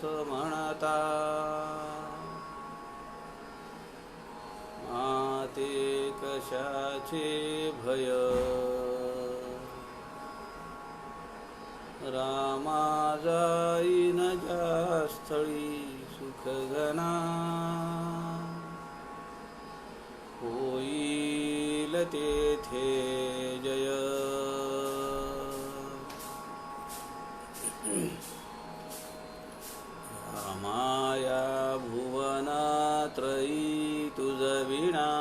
म्हणता माते कशाचे भय रामा जाईन ज्या स्थळी सुखगना होईल तेथे जय रामाया भुवनात्रयी तुझ विना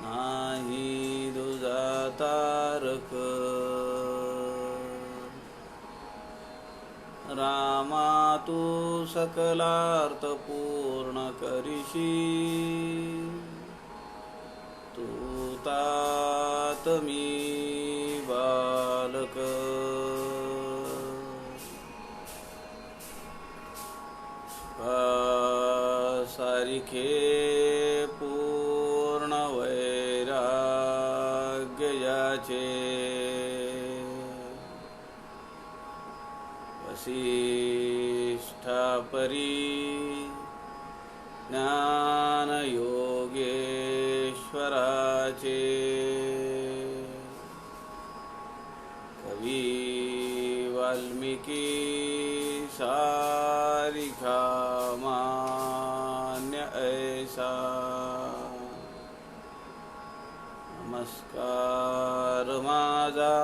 नाही दुजा तारक रामा तू सकलार्थ पूर्ण करिशी तू तात मी बालक सारिखे पूर्ण वैराग्य याचे वसिष्ठा परी ज्ञान योगेश्वराचे कवी वाल्मिकी सारिखा मान्य ऐसा नमस्कार माझा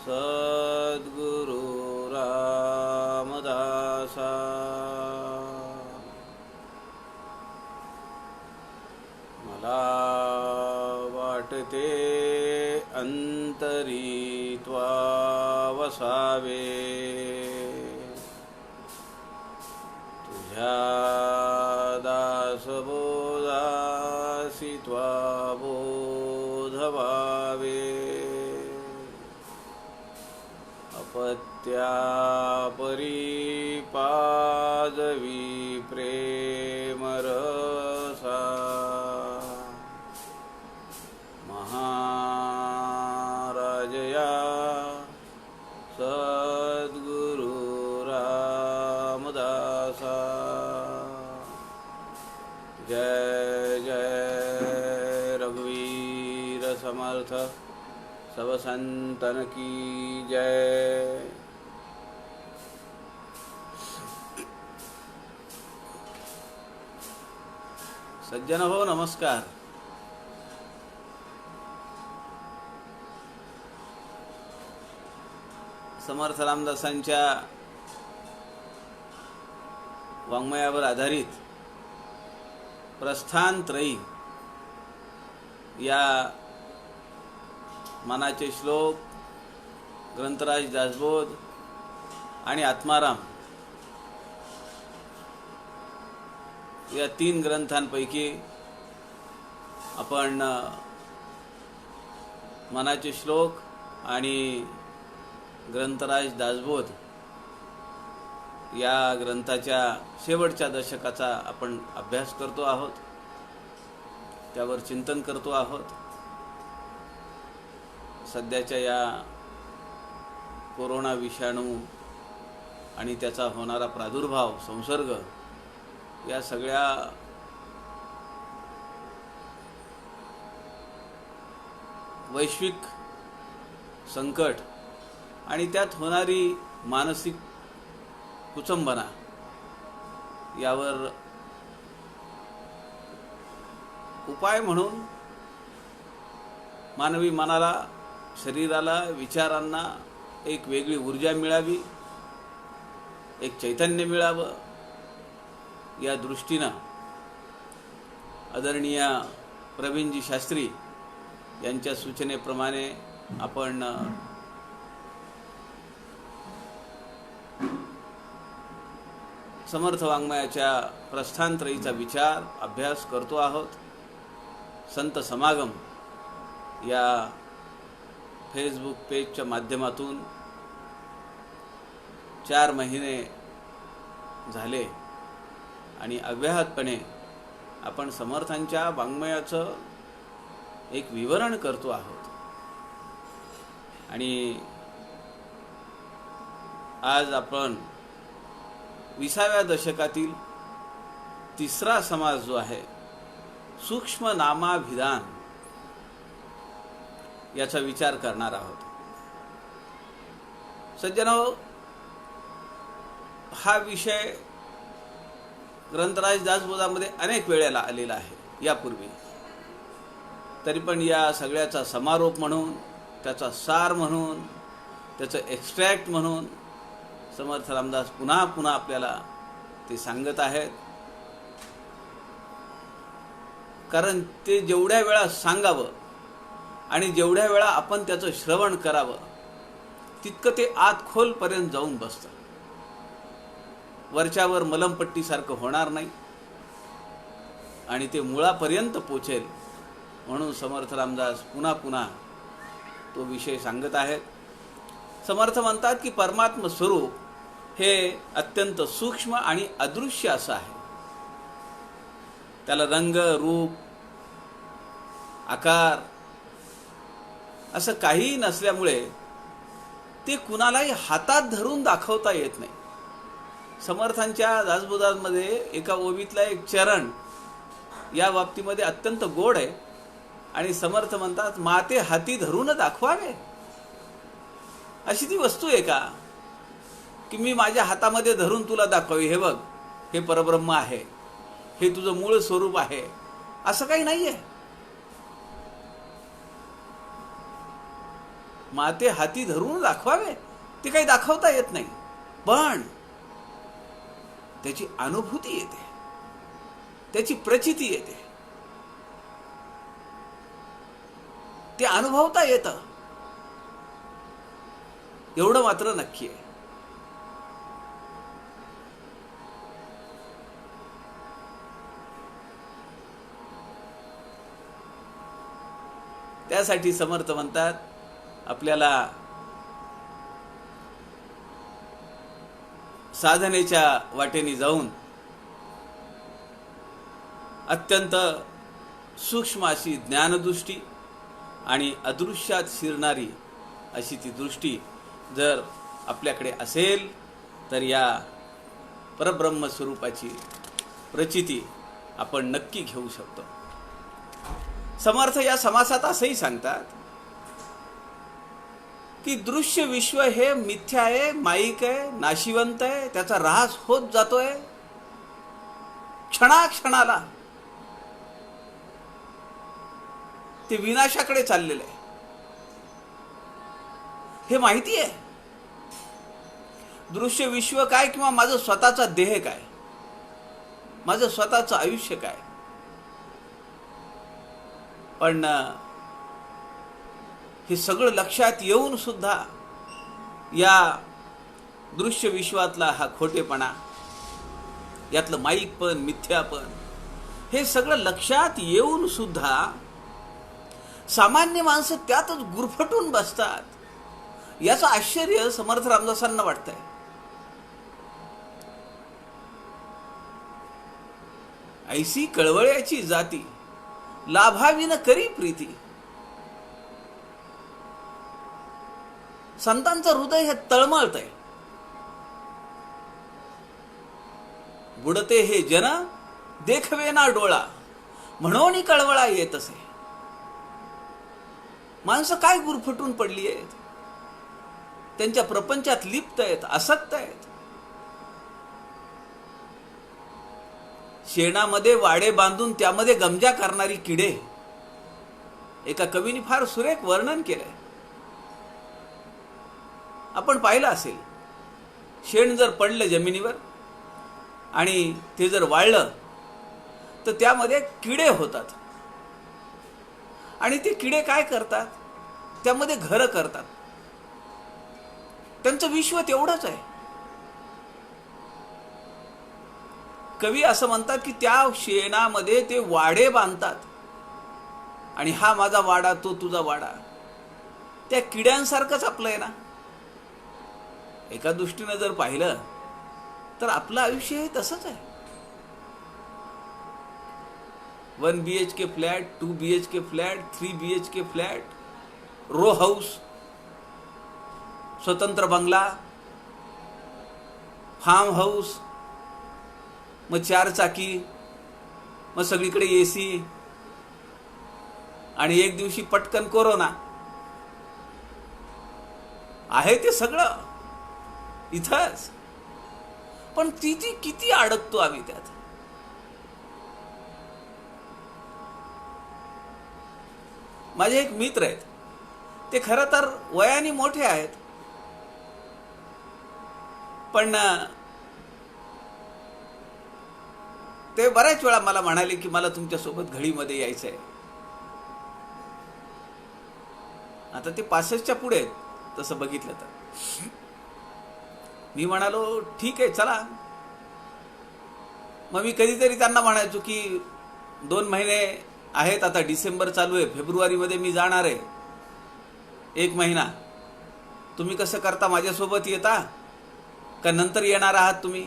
सद्गुरु रामदासा मला वाटते अंतरी त्वा वसावे तुझ्या दासबोधासी त्वा बोधवावे अपत्या परी पाजवी प्रेमरसा महाराजया सद्गुरु रामदासा जय जय रघुवीर समर्थ सब संतन की जय। सज्जन हो नमस्कार। समर्थ रामदासांच्या वाङ्मयावर आधारित प्रस्थानत्रयी या मानाचे श्लोक ग्रंथराज दासबोध आणि आत्माराम या 3 ग्रंथांपैकी आपण मनाचे श्लोक आणि ग्रंथराज दासबोध या ग्रंथाच्या शेवटच्या दशकाचा आपण अभ्यास करतो आहोत, त्यावर चिंतन करतो आहोत। सध्याच्या या कोरोना विषाणू आणि त्याचा होणारा प्रादुर्भाव संसर्ग या सगळ्या वैश्विक संकट आणि त्यात होणारी मानसिक कुचंबना यावर उपाय म्हणून मानवी मनाला, शरीराला, विचारांना एक वेगळी ऊर्जा मिळावी, एक चैतन्य मिळावं या दृष्टीनं आदरणीय प्रवीणजी शास्त्री यांच्या सूचनेप्रमाणे आपण समर्थ वाङ्मयाच्या प्रस्थानत्रयीचा विचार अभ्यास करतो आहोत। संत समागम या फेसबुक पेजच्या माध्यमातून 4 महिने झाले आणि अव्याहतपणे आपण समर्थांच्या वाङ्मयाचं एक विवरण करतो आहोत आणि आज आपण 20व्या दशकातील तिसरा समाज जो आहे सूक्ष्म नामाभिधान याचा विचार करणार आहोत. सज्जनो, हा विषय ग्रंथराज दासबोधामध्ये अनेक वेळेला आलेला आहे यापूर्वी. तरी पण या सगळ्याचा समारोप म्हणून, त्याचा सार म्हणून, त्याचं एक्स्ट्रॅक्ट म्हणून समर्थ रामदास पुन्हा पुन्हा आपल्याला ते सांगत आहेत. कारण ते जेवढ्या वेळा सांगावं आणि जेवढ्या वेळा आपण त्याचं श्रवण करावं तितकं ते आत खोलपर्यंत जाऊन बसतं. वरच्यावर मलमपट्टीसारखं होणार नाही आणि ते मुळापर्यंत पोचेल. म्हणून समर्थ रामदास पुन्हा पुन्हा तो विषय सांगत आहेत. समर्थ म्हणतात की परमात्म स्वरूप हे अत्यंत सूक्ष्म आणि अदृश्य असं आहे. त्याला रंग, रूप, आकार असं काहीही नसल्यामुळे ते कुणालाही हातात धरून दाखवता येत नाही. समर्थांच्या दासबोधांमध्ये एका ओवीतला एक चरण या बाबतीमध्ये अत्यंत गोड आहे आणि समर्थ म्हणतात, माते हाती धरून दाखवावे. अशी ती वस्तू आहे का की मी माझ्या हातामध्ये धरून तुला दाखवावी, हे बघ हे परब्रह्म आहे, हे तुझं मूळ स्वरूप आहे, असं काही नाहीये. माते हाती धरून दाखवावे ते काही दाखवता येत नाही, पण त्याची अनुभूती येते, त्याची प्रचिती येते, ते अनुभवता येतं, एवढं मात्र नक्की आहे. त्यासाठी समर्थ म्हणतात आपल्याला साधनेच्या वाटेने जाऊन अत्यंत सूक्ष्म अशी ज्ञानदृष्टी आणि अदृश्यात शिरणारी अशी ती दृष्टी जर आपल्याकडे असेल तर या परब्रह्म स्वरूपाची प्रचिती आपण नक्की घेऊ शकतो. समर्थ या समासात असंही सांगतात की दृश्य विश्व हे मिथ्या आहे, माईक आहे, नाशिवंत आहे, त्याचा ऱ्हास होत जातोय क्षणाक्षणाला, ते विनाशाकडे चाललेलं आहे हे माहिती आहे. दृश्य विश्व काय किंवा माझं स्वतःचा देह काय, माझं स्वतःचं आयुष्य काय, पण हे सगळं लक्षात येऊन सुद्धा या दृश्य विश्वातला हा खोटेपणा, यातलं माईकपण, मिथ्यापण, हे सगळं लक्षात येऊन सुद्धा सामान्य माणसं त्यातच गुरफटून बसतात. याचं आश्चर्य समर्थ रामदासांना वाटतंय. ऐसी कळवळ्याची जाती लाभावी न करी प्रीती. संतांचं हृदय हे तळमळतंय. बुडते हे जन देखवे ना डोळा, म्हणून कळवळा येत असे. माणसं काय गुरफटून पडली आहेत, त्यांच्या प्रपंचात लिप्त आहेत, आसक्त आहेत. शेणामध्ये वाडे बांधून त्यामध्ये गमजा करणारी किडे, एका कवीने फार सुरेख वर्णन केलंय. आपण पाहिलं असेल, शेण जर पडलं जमिनीवर आणि ते जर वाळलं तर त्यामध्ये किडे होतात आणि ते किडे काय करतात, त्यामध्ये घरं करतात. त्यांचं विश्व तेवढंच आहे. कवी असं म्हणतात की त्या शेणामध्ये ते वाडे बांधतात आणि हा माझा वाडा, तो तुझा वाडा. त्या किड्यांसारखंच आपलं आहे ना. एका दृष्टीनं जर पाहिलं तर आपलं आयुष्य हे तसंच आहे. 1 BHK flat, 2 BHK flat, 3 BHK flat, row house, स्वतंत्र बंगला, फार्म हाऊस, मग 4 चाकी, मग सगळीकडे AC, आणि एक दिवशी पटकन कोरोना. आहे ते सगळं इथंच, पण तिची किती अडकतो आम्ही त्यात. माझे एक मित्र आहेत, ते खरं तर वयाने मोठे आहेत, पण ते बऱ्याच वेळा मला म्हणाले की मला तुमच्यासोबत घडीमध्ये यायचं आहे. आता ते 65च्या पुढे आहेत तसं बघितलं तर. मी म्हणालो ठीक आहे चला. मग मी कधीतरी त्यांना म्हणायचो की 2 महिने आहेत, आता डिसेंबर चालू आहे, फेब्रुवारीमध्ये मी जाणार आहे, 1 महिना. तुम्ही कसं करता, माझ्यासोबत येता का नंतर येणार आहात तुम्ही?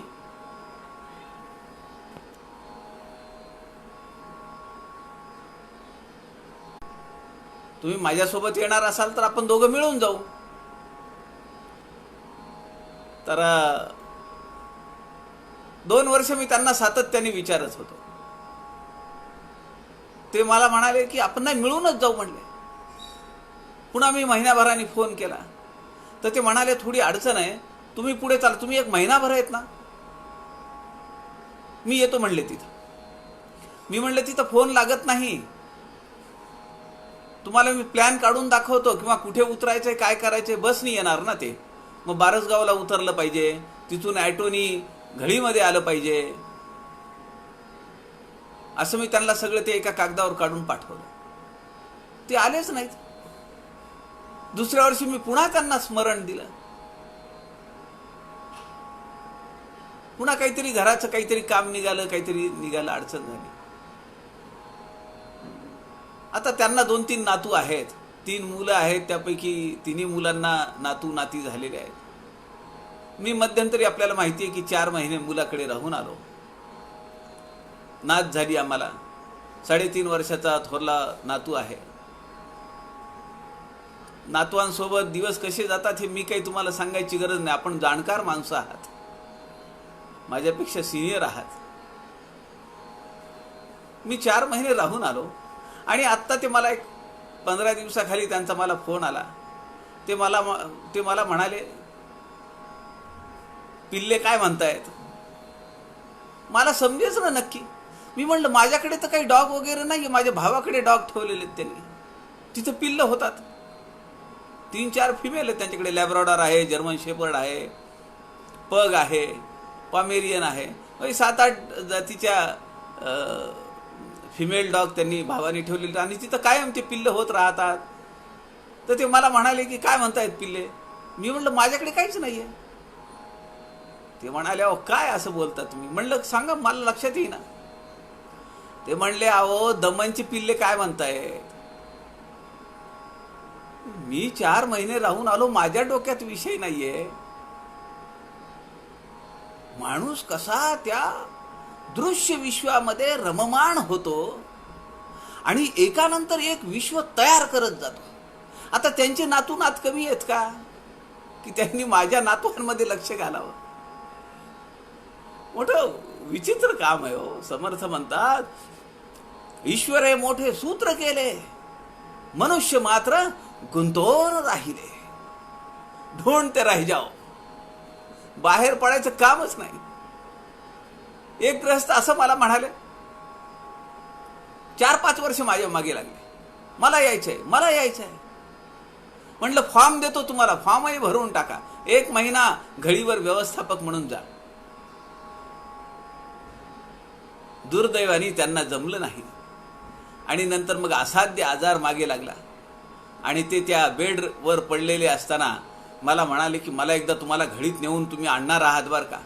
तुम्ही माझ्यासोबत येणार असाल तर आपण दोघं मिळून जाऊ. तर 2 वर्ष मी त्यांना सातत्याने विचारत होतो. ते मला म्हणाले की आपण नाही मिळूनच जाऊ म्हणले. पुन्हा मी महिन्याभराने फोन केला तर ते म्हणाले थोडी अडचण आहे, तुम्ही पुढे चाला, तुम्ही 1 महिनाभर आहेत ना. मी येतो म्हणले तिथं. मी म्हणले तिथं फोन लागत नाही, तुम्हाला मी प्लॅन काढून दाखवतो किंवा कुठे उतरायचंय काय करायचंय. बसनी येणार ना ते, मग बारसगावला उतरलं पाहिजे, तिथून ॲटोनी घडीमध्ये आलं पाहिजे. असं मी त्यांना सगळं ते एका कागदावर काढून पाठवलं. ते आलेच नाहीत. दुसऱ्या वर्षी मी पुन्हा त्यांना स्मरण दिलं. पुन्हा काहीतरी घराचं काहीतरी काम निघालं, काहीतरी निघालं, अडचण झाली. आता त्यांना 2-3 नातू आहेत, 3 मुलं आहेत, त्यापैकी 3 मुलांना नातू नाती झालेले आहेत. मी मध्यंतरी आपल्याला माहिती आहे की 4 महिने मुलाकडे राहून आलो. नात झाली आम्हाला. 3.5 वर्षाचा थोरला नातू आहे. नातवांसोबत दिवस कसे जातात हे मी काही तुम्हाला सांगायची गरज नाही. आपण जाणकार माणसं आहात, माझ्यापेक्षा सिनियर आहात. मी 4 महिने राहून आलो आणि आत्ता ते मला एक 15 दिवसाखाली त्यांचा मला फोन आला. ते मला म्हणाले पिल्ले काय म्हणतायत. मला समजेच ना नक्की. मी म्हणलं माझ्याकडे तर काही डॉग वगैरे नाही, माझ्या भावाकडे डॉग ठेवलेले त्यांनी. तिथं पिल्लं होतात, 3-4 फिमेल आहेत त्यांच्याकडे. लॅब्राडॉर आहे, जर्मन शेपर्ड आहे, पग आहे, पॉमेरियन आहे. 7-8 जातीच्या फिमेल डॉग त्यांनी भावाने ठेवलेले आणि तिथं कायम ते पिल्लं होत राहतात. तर ते मला म्हणाले की काय म्हणतायत पिल्ले. मी म्हणलं माझ्याकडे काहीच नाहीये. ते म्हणाले अहो काय असं बोलता तुम्ही. म्हणलं सांगा मला लक्षात येईना. ते म्हणले अहो दमनची पिल्ले काय म्हणताय. मी 4 महिने राहून आलो, माझ्या डोक्यात विषय नाहीये. माणूस कसा त्या दृश्य विश्वामध्ये रममाण होतो आणि एकानंतर एक विश्व तयार करत जातो. आता त्यांचे नातू नात कमी आहेत का की त्यांनी माझ्या नातवांमध्ये लक्ष घालावं. मोठं विचित्र काम आहे हो. समर्थ म्हणतात ईश्वरे मोठे सूत्र केले, मनुष्य मात्र गुंतवून राहिले. ढोंढते राही जाओ, बाहेर पडायचं कामच नाही. एक ग्रस्त असं मला म्हणाले, 4-5 वर्ष माझ्या मागे लागले, मला यायचंय मला यायचंय. म्हणलं फॉर्म देतो तुम्हाला, फॉर्मही भरून टाका, 1 महिना घडीवर व्यवस्थापक म्हणून जा. दुर्दैवाने त्यांना जमलं नाही आणि नंतर मग असाध्य आजार मागे लागला आणि ते त्या बेडवर पडलेले असताना मला म्हणाले की मला एकदा तुम्हाला घडीत नेऊन तुम्ही आणणार आहात बरं का.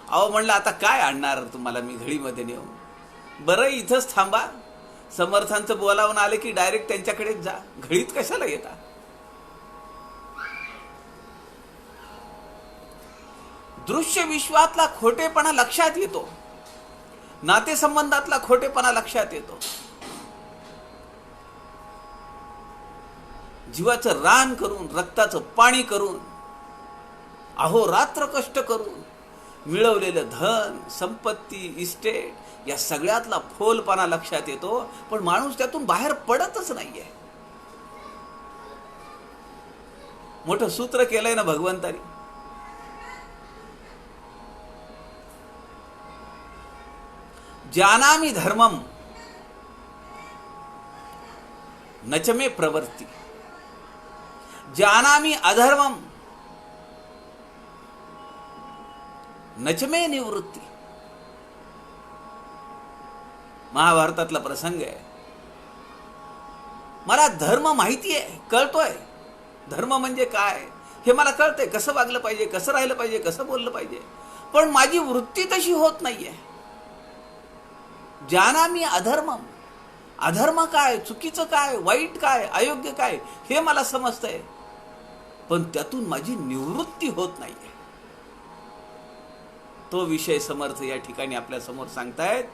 अहो म्हणलं आता काय आणणार तुम्हाला मी घडीमध्ये नेऊन. बरं इथंच थांबा, समर्थांचं बोलावून आले की डायरेक्ट त्यांच्याकडेच जा, घडीत कशाला येता. दृश्य विश्वातला खोटेपणा लक्षात येतो, नातेसंबंधातला खोटेपणा लक्षात येतो. जीवाचं रान करून, रक्ताचं पाणी करून, अहोरात्र कष्ट करून मिळवलेलं धन, संपत्ती, इस्टेट या सगळ्यातला फोलपणा लक्षात येतो, पण माणूस त्यातून बाहेर पडतच नाहीये. मोठं सूत्र केलंय ना भगवंतानी. जानामि धर्मम नच मे प्रवृत्ति, जानामि अधर्मम नच मे निवृत्ती. महाभारतातला प्रसंग आहे. मला धर्म माहिती आहे, कळतोय. धर्म म्हणजे काय हे मला कळतंय, कसं वागलं पाहिजे, कसं राहिलं पाहिजे, कसं बोललं पाहिजे, पण माझी वृत्ती तशी होत नाहीये. जानामि अधर्मम, अधर्म काय, चुकीचं काय, वाईट काय, अयोग्य काय हे मला समजतंय, पण त्यातून माझी निवृत्ती होत नाहीये. तो विषय समर्थ या ठिकाणी आपल्या समोर सांगतायत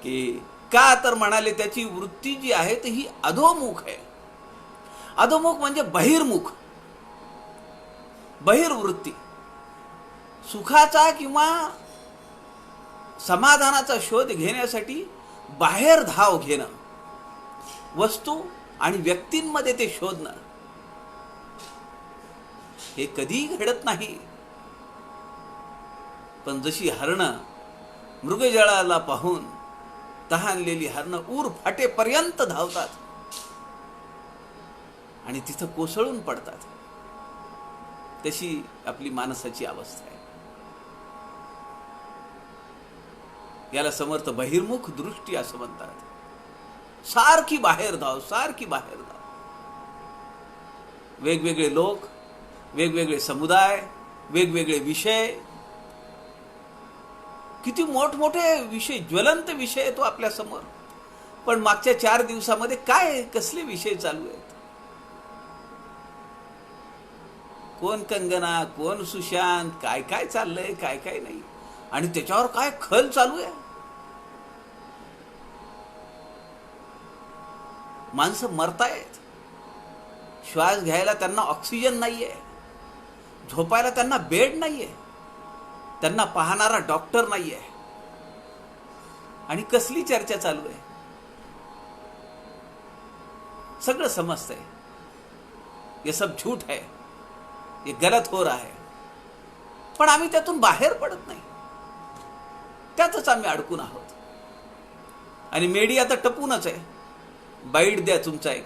की का तर म्हणाले त्याची वृत्ती जी आहे ती ही अधोमुख आहे. अधोमुख म्हणजे बहिर्मुख, बहिर्वृत्ती. सुखाचा किंवा समाधानाचा शोध घेण्यासाठी बाहेर धाव घेणं, वस्तू आणि व्यक्तींमध्ये ते शोधणं, हे कधीही घडत नाही. पण जशी हरणं मृगजळाला पाहून तहानलेली हरणं ऊर फाटेपर्यंत धावतात आणि तिथं कोसळून पडतात, तशी आपली माणसाची अवस्था आहे. याला समर्थ बहिर्मुख दृष्टी असं म्हणतात. सारखी बाहेर धाव, सारखी बाहेर धाव. वेगवेगळे लोक, वेगवेगळे समुदाय, वेगवेगळे विषय, किती मोठमोठे विषय, ज्वलंत विषय येतो आपल्या समोर. पण मागच्या 4 दिवसामध्ये काय कसले विषय चालू आहेत? कोण कंगना, कोण सुशांत, काय काय चाललंय, काय काय नाही, आणि त्याच्यावर काय खल चालू आहे. माणसं मरतायत. श्वास घ्यायला त्यांना ऑक्सिजन नाहीये, झोपायला त्यांना बेड नाहीये, त्यांना पाहणारा डॉक्टर नाहीये, आणि कसली चर्चा चालू आहे. सगळं समजतंय ये सब झूठ है, ये गलत हो रहा है, पण आम्ही त्यातून बाहेर पडत नाही. त्यातच आम्ही अडकून आहोत. आणि मीडिया तर टपूनच आहे. बाईट द्या तुमचा एक.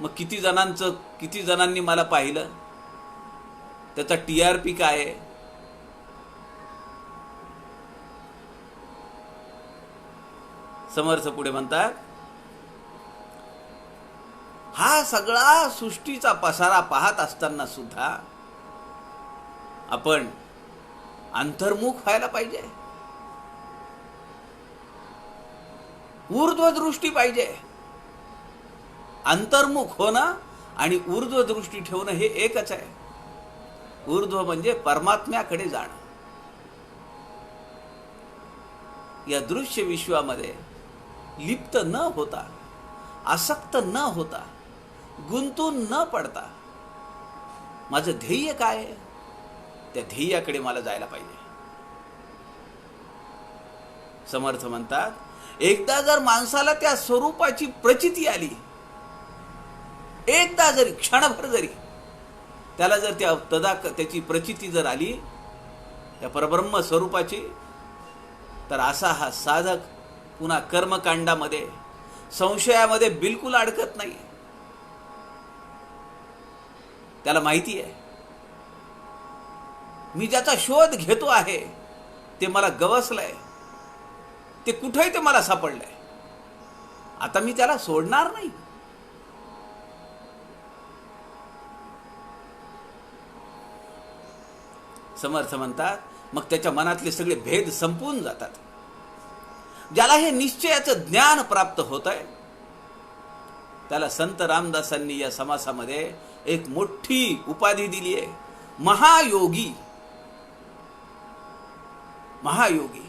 मग किती जणांनी मला पाहिलं, त्याचा TRP काय आहे? समर्थ पुढे म्हणतात, हा सगळा सृष्टीचा पसारा पाहत असताना सुद्धा आपण अंतर्मुख व्हायला पाहिजे. ऊर्ध्व दृष्टी पाहिजे. अंतर्मुख होणं आणि ऊर्ध्व दृष्टी ठेवणं हे एकच आहे. ऊर्ध्व म्हणजे परमात्म्याकडे जाणं. या दृश्य विश्वामध्ये लिप्त न होता, आसक्त न होता, गुंतून न पडता माझं ध्येय काय आहे, त्या ध्येयाकडे मला जायला पाहिजे. समर्थ म्हणतात, एकदा जर माणसाला त्या स्वरूपाची प्रचिती आली, एकदा जरी, क्षणभर जरी त्याला जर त्याची प्रचिती जर आली त्या परब्रह्म स्वरूपाची, तर असा हा साधक पुन्हा कर्मकांडामध्ये, संशयामध्ये बिलकुल अडकत नाही. त्याला माहिती आहे मी ज्याचा शोध घेतो आहे ते मला गवसलंय, ते कुठेही ते मला सापडलंय, आता मी त्याला सोडणार नाही. समर्थ म्हणतात, मग त्याच्या मनातले सगळे भेद संपून जातात. ज्याला हे निश्चयाचं ज्ञान प्राप्त होत आहे त्याला संत रामदासांनी या समासामध्ये एक मोठी उपाधी दिली आहे, महायोगी. महायोगी.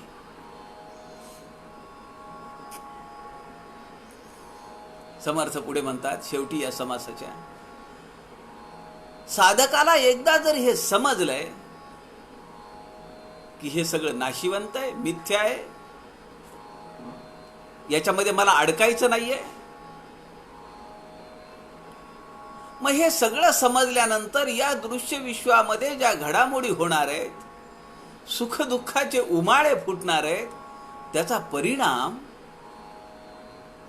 समर्थ पुढे म्हणतात, शेवटी या समासाच्या साधकाला एकदा जर हे समजलंय की हे सगळं नाशिवंत आहे, मिथ्या आहे, याच्यामध्ये मला अडकायचं नाहीये. मग हे सगळं समजल्यानंतर या दृश्य विश्वामध्ये ज्या घडामोडी होणार आहेत, सुखदुःखाचे उमाळे फुटणार आहेत, त्याचा परिणाम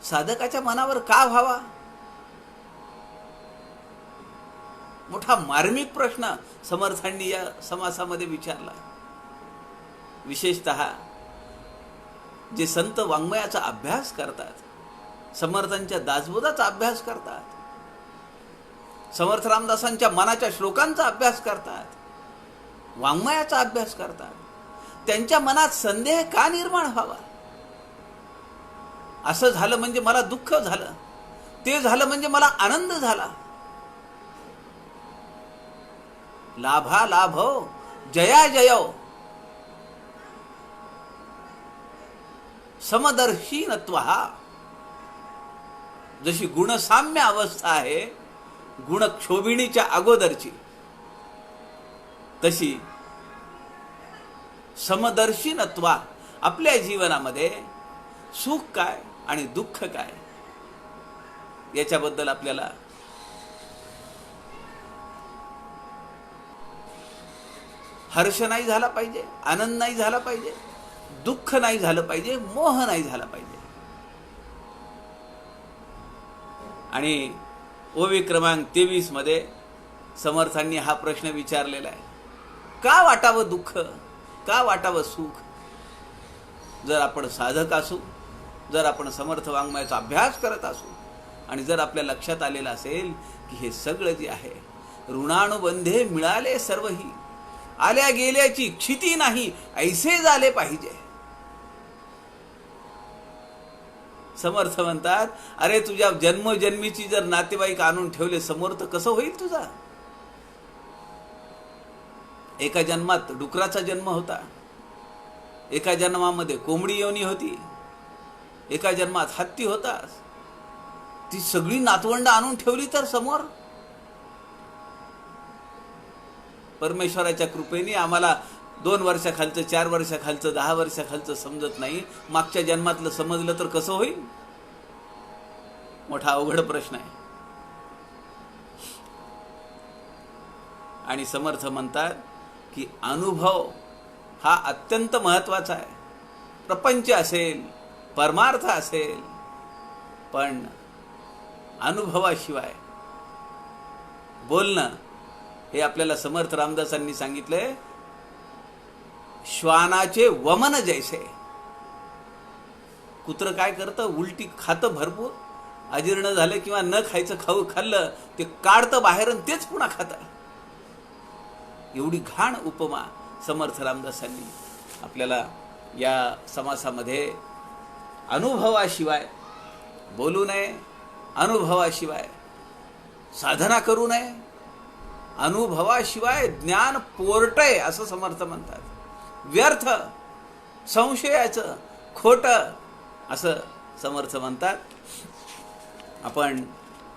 साधकाच्या मनावर का व्हावा? मोठा मार्मिक प्रश्न समर्थांनी या समासामध्ये विचारला. विशेषतः जे संत वाङ्मयाचा अभ्यास करतात, समर्थांच्या दासबोधाचा अभ्यास करतात, समर्थ रामदासांच्या मनाच्या श्लोकांचा अभ्यास करतात, वाङ्मयाचा अभ्यास करतात, त्यांच्या मनात संदेह का निर्माण व्हावा? असं झालं म्हणजे मला दुःख झालं, ते झालं म्हणजे मला आनंद झाला. लाभा लाभो जया जयो समदर्शीनत्वः. जशी गुणसाम्य अवस्था आहे गुणक्षोभिणीच्या अगोदरची, तशी समदर्शीनत्वा आपल्या जीवनामध्ये सुख काय आणि दुःख काय याच्याबद्दल आपल्याला हर्ष नाही झाला पाहिजे, आनंद नाही झाला पाहिजे, दुःख नाही झालं पाहिजे, मोह नाही झाला पाहिजे. आणि ओवी क्रमांक 23 मध्ये समर्थांनी हा प्रश्न विचारलेला आहे, का वाटावं दुःख, का वाटावं सुख? जर आपण साधक असू, जर आपण समर्थ वाङ्मयाचा अभ्यास करत असू, आणि जर आपल्या लक्षात आलेलं असेल की हे सगळं जे आहे ऋणानुबंधे मिळाले सर्वही, आल्या गेल्याची क्षिती नाही ऐसे झाले पाहिजे. समर्थ म्हणतात, अरे तुझ्या जन्मजन्मीची जर नातेवाईक आणून ठेवले समोर तर कसं होईल तुझा? एका जन्मात डुकराचा जन्म होता, एका जन्मामध्ये कोंबडी योनी होती, एका जन्मात हत्ती होता. ती सगळी नातवंड आणून ठेवली तर समोर. परमेश्वराच्या कृपेने आम्हाला 2 वर्षाखालचं, 4 वर्षाखालचं, 10 वर्षाखालचं समजत नाही, मागच्या जन्मातलं समजलं तर कसं होईल? मोठा अवघड प्रश्न आहे. आणि समर्थ म्हणतात की अनुभव हा अत्यंत महत्वाचा आहे. प्रपंच असेल, परमार्थ असेल, पण अनुभवाशिवाय बोलणं हे आपल्याला समर्थ रामदासांनी सांगितलंय, श्वानाचे वमन जैसे. कुत्र काय करतं? उलटी खातं भरपूर, अजीर्ण झालं किंवा न खायचं खाल्लं ते काढतं बाहेर आणि तेच पुन्हा खातं. एवढी घाण उपमा समर्थ रामदासांनी आपल्याला या समासामध्ये अनुभवाशिवाय बोलू नये, अनुभवाशिवाय साधना करू नये, अनुभवाशिवाय ज्ञान पोरटय असं समर्थ म्हणतात. व्यर्थ, संशयाचं, खोटं असं समर्थ म्हणतात. आपण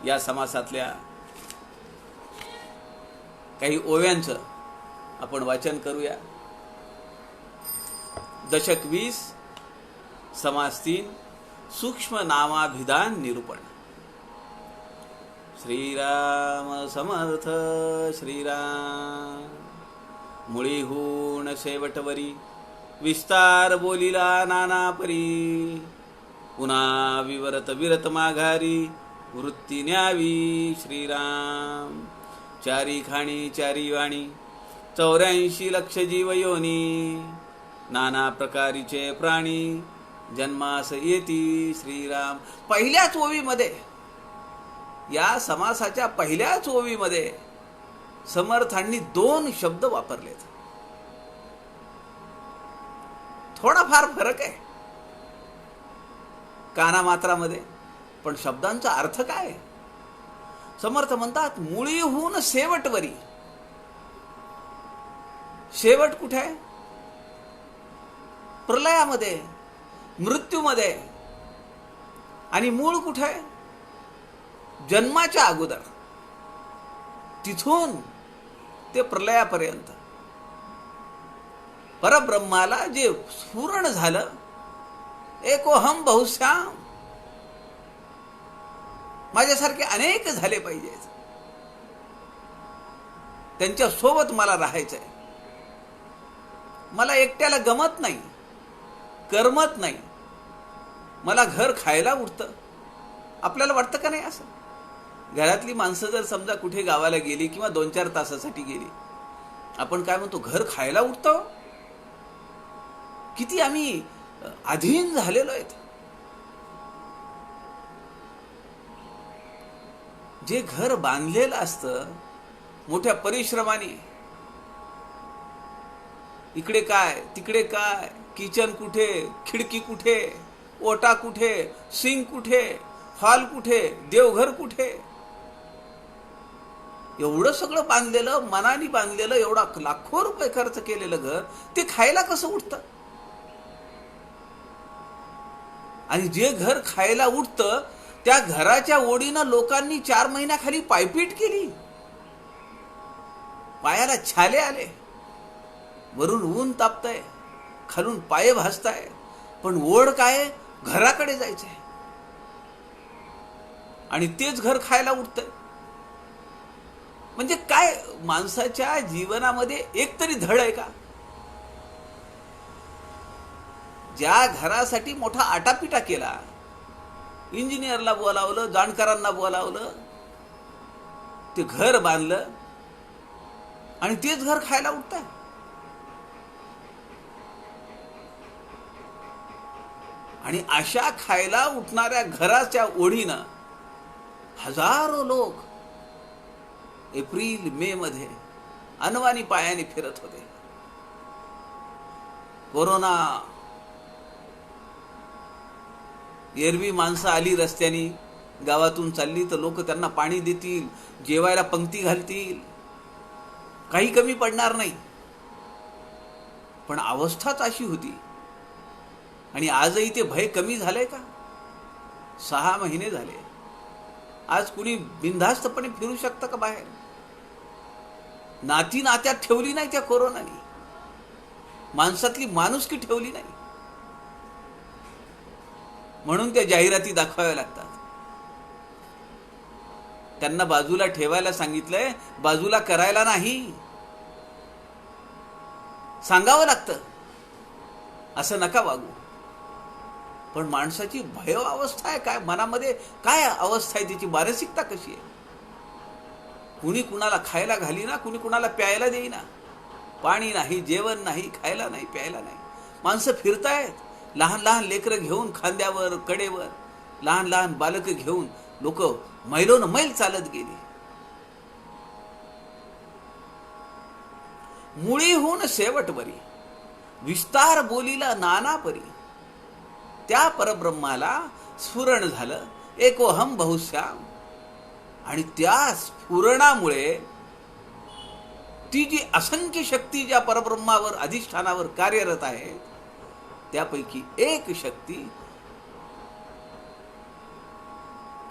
या समासातल्या काही ओव्यांचं आपण वाचन करूया. दशक 20 समास 3 सूक्ष्म नामाभिधान निरूपण. श्रीराम समर्थ श्रीराम. मुळीहून शेवटवरी विस्तार बोलिला नाना परी. पुन्हा विवरत विरत माघारी वृत्ती न्यावी श्रीराम. चारी खाणी चारी वाणी 84 लक्ष जीव योनी. नाना प्रकारीचे प्राणी जन्मास येती श्रीराम. पहिल्याच ओवीमध्ये, या समासाच्या पहिल्याच ओवीमध्ये समर्थांनी 2 शब्द वापरलेत. थोडाफार फरक आहे कानामात्रामध्ये, पण शब्दांचा अर्थ काय? समर्थ म्हणतात मुळीहून शेवटवरी. शेवट कुठे आहे? प्रलयामध्ये, मृत्यूमध्ये. आणि मूळ कुठे आहे? जन्माच्या अगोदर. तिथून ते प्रलयापर्यंत. परब्रह्माला जे स्फुरण झालं, एकोहम बहुश्याम, माझ्यासारखे अनेक झाले पाहिजेत, त्यांच्या सोबत मला राहायचंय, मला एकट्याला गमत नाही, करमत नाही, मला घर खायला उठतं. आपल्याला वाटतं का नाही असं? घरातली माणसं जर समजा कुठे गावाला गेली किंवा 2-4 तासासाठी गेली, आपण काय म्हणतो, घर खायला उठतं. किती आम्ही अधीन झालेलो आहेत. जे घर बांधलेलं असतं मोठ्या परिश्रमाने, इकडे काय तिकडे काय, किचन कुठे, खिडकी कुठे, ओटा कुठे, सिंक कुठे, हॉल कुठे, देवघर कुठे, एवढं सगळं बांधलेलं, मनाने बांधलेलं, एवढा लाखो रुपये खर्च केलेलं घर, ते खायला कसं उठतं? आणि जे घर खायला उठतं त्या घराच्या ओढीनं लोकांनी 4 महिन्याखाली पायपीट केली, पायाला छाले आले, वरून ऊन तापतंय, खालून पाय भाजताय, पण ओढ काय, घराकडे जायचंय, आणि तेच घर खायला उठतंय. म्हणजे काय, माणसाच्या जीवनामध्ये एक तरी धड आहे का? ज्या घरासाठी मोठा आटापिटा केला, इंजिनियरला बोलावलं, जाणकारांना बोलावलं, ते घर बांधलं, आणि तेच घर खायला उठतंय. आणि अशा खायला उठणाऱ्या घराच्या ओढीनं हजारो लोक एप्रिल मे मध्ये अनवाणी पायाने फिरत होते. कोरोना, एरवी माणसं आली रस्त्यानी, गावातून चालली तर लोक त्यांना पाणी देतील, जेवायला पंक्ती घालतील, काही कमी पडणार नाही. पण अवस्थाच अशी होती. आणि आजही ते भय कमी झालंय का? 6 महिने झाले. आज कुणी बिनधास्तपणे फिरू शकतं का बाहेर? नाती नात्यात ठेवली नाही त्या कोरोनाने, माणसातली माणुसकी ठेवली नाही. म्हणून त्या जाहिराती दाखवाव्या लागतात. त्यांना बाजूला ठेवायला सांगितलंय, बाजूला करायला नाही. सांगावं लागतं, असं नका वागू. पण माणसाची भय अवस्था आहे काय, मनामध्ये काय अवस्था आहे, त्याची मानसिकता कशी आहे? कुणी कुणाला खायला घालीना, कुणी कुणाला प्यायला देईना. पाणी नाही, जेवण नाही, खायला नाही, प्यायला नाही. माणसं फिरतायत, लहान लहान लेकरं घेऊन खांद्यावर, कडेवर, लहान लहान बालक घेऊन लोक मैलोन मैल चालत गेली. मुळीहून शेवटवरी विस्तार बोलीला नाना परी, त्या परब्रह्माला स्फुरण झालं, एकोहम बहुश्याम. आणि त्या स्फुरणामुळे ती जी असंख्य शक्ती ज्या परब्रह्मावर अधिष्ठानावर कार्यरत आहे, त्यापैकी एक शक्ती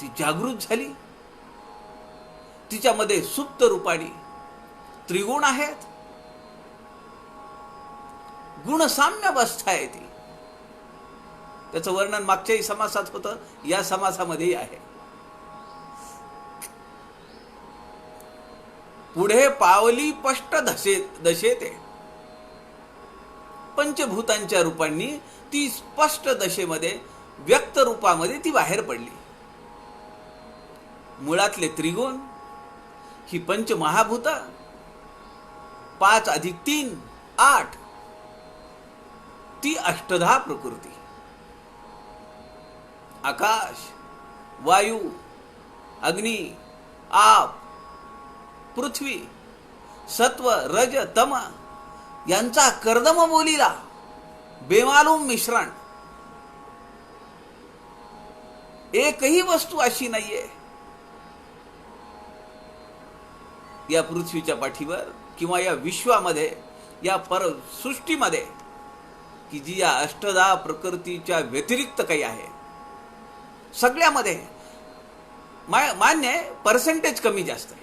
ती जागृत झाली. तिच्यामध्ये सुप्त रूपाने त्रिगुण आहेत, गुणसाम्य अवस्था आहे ती. त्याचं वर्णन मागच्याही समासात होतं, या समासामध्येही आहे. पुढे पावली स्पष्ट दशेते, पंचभूतांच्या रूपांनी ती स्पष्ट दशेमध्ये, व्यक्त रूपामध्ये ती बाहेर पडली. मुळातले त्रिगुण ही पंचमहाभूत, 5 + 3 = 8, ती अष्टधा प्रकृती. आकाश, वायू, अग्नी, आप, पृथ्वी, सत्व, रज, तम यांचा कर्दम बोलीला बेमालूम मिश्रण. एकही वस्तू अशी नाहीये या पृथ्वीच्या पाठीवर किंवा या विश्वामध्ये, या परसृष्टीमध्ये, की जी या अष्टधा प्रकृतीच्या व्यतिरिक्त काही आहे. सगळ्यामध्ये मान्य आहे, पर्सेंटेज कमी जास्त आहे.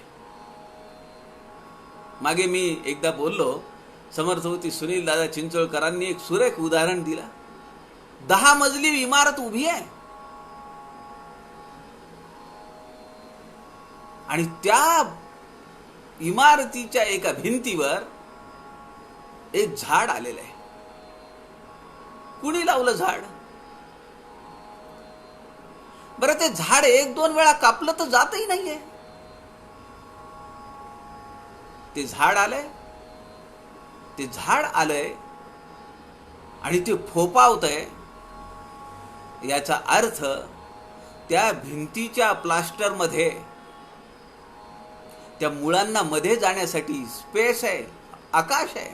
मागे मी एकदा बोललो समर्थवती सुनील दादा चिंचोळकरांनी एक सुरेख उदाहरण दिला. 10 मजली इमारत उभी आहे आणि त्या इमारतीच्या एका भिंतीवर एक झाड आलेलं आहे. कुणी लावलं झाड? बरं, ते झाड 1-2 वेळा कापलं तर जातही नाहीये. ते झाड आलंय आणि ते फोपावतंय. याचा अर्थ त्या भिंतीच्या प्लास्टर मध्ये त्या मुळांना मध्ये जाण्यासाठी स्पेस आहे, आकाश आहे.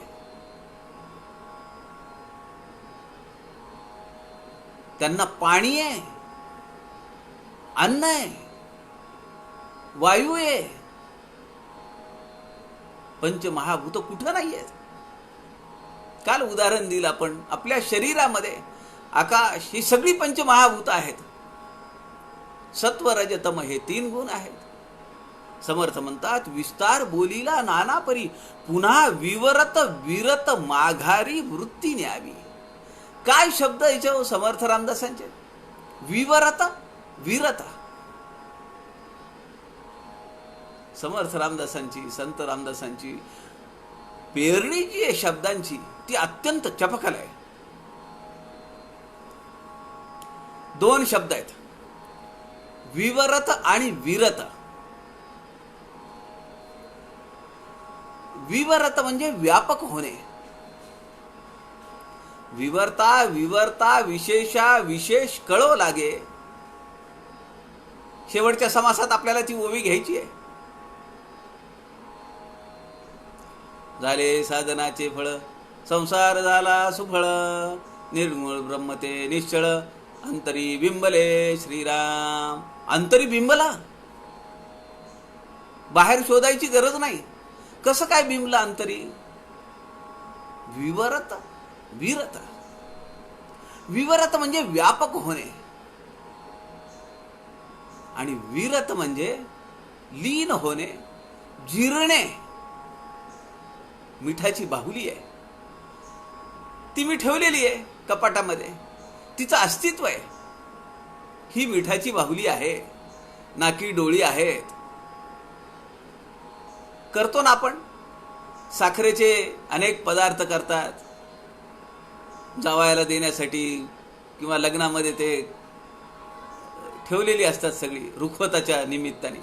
त्यांना पाणी आहे, अन्न आहे, वायू आहे. पंचमहाभूत कुठं नाही आहेत? काल उदाहरण दिलं आपण. आपल्या शरीरामध्ये आकाश ही सगळी पंचमहाभूत आहेत. सत्व रज तम हे 3 गुण आहेत. समर्थ म्हणतात, विस्तार बोलीला नाना परी, पुन्हा विवरत विरत माघारी वृत्ती न्यावी. काय शब्द याच्या समर्थ रामदासांचे? विवरत विरत. समर्थ रामदासांची, संत रामदासांची पेरणी जी आहे शब्दांची, ती अत्यंत चपखल आहे. 2 शब्द आहेत, विवरत आणि विरत. विवरत म्हणजे व्यापक होणे. विवरता विवरता विशेषा विशेष कळो लागे. शेवटच्या समासात आपल्याला ती ओवी घ्यायची आहे. झाले साधनाचे फळ, संसार झाला सुफळ, निर्मूळ ब्रह्मते निश्चळ, अंतरी बिंबले श्रीराम. अंतरी बिंबला, बाहेर शोधायची गरज नाही. कसं काय बिंबला अंतरी? विवरत विरत. विवरत म्हणजे व्यापक होणे आणि विरत म्हणजे लीन होणे, जिरणे. मिठाची बाहुली आहे, ती मी ठेवलेली आहे कपाटामध्ये, तिचं अस्तित्व आहे. ही मिठाची बाहुली आहे, नाकी डोळी आहेत. करतो ना आपण, साखरेचे अनेक पदार्थ करतात जावयाला देण्यासाठी, किंवा लग्नामध्ये ते ठेवलेली असतात सगळी रुखवताच्या निमित्ताने.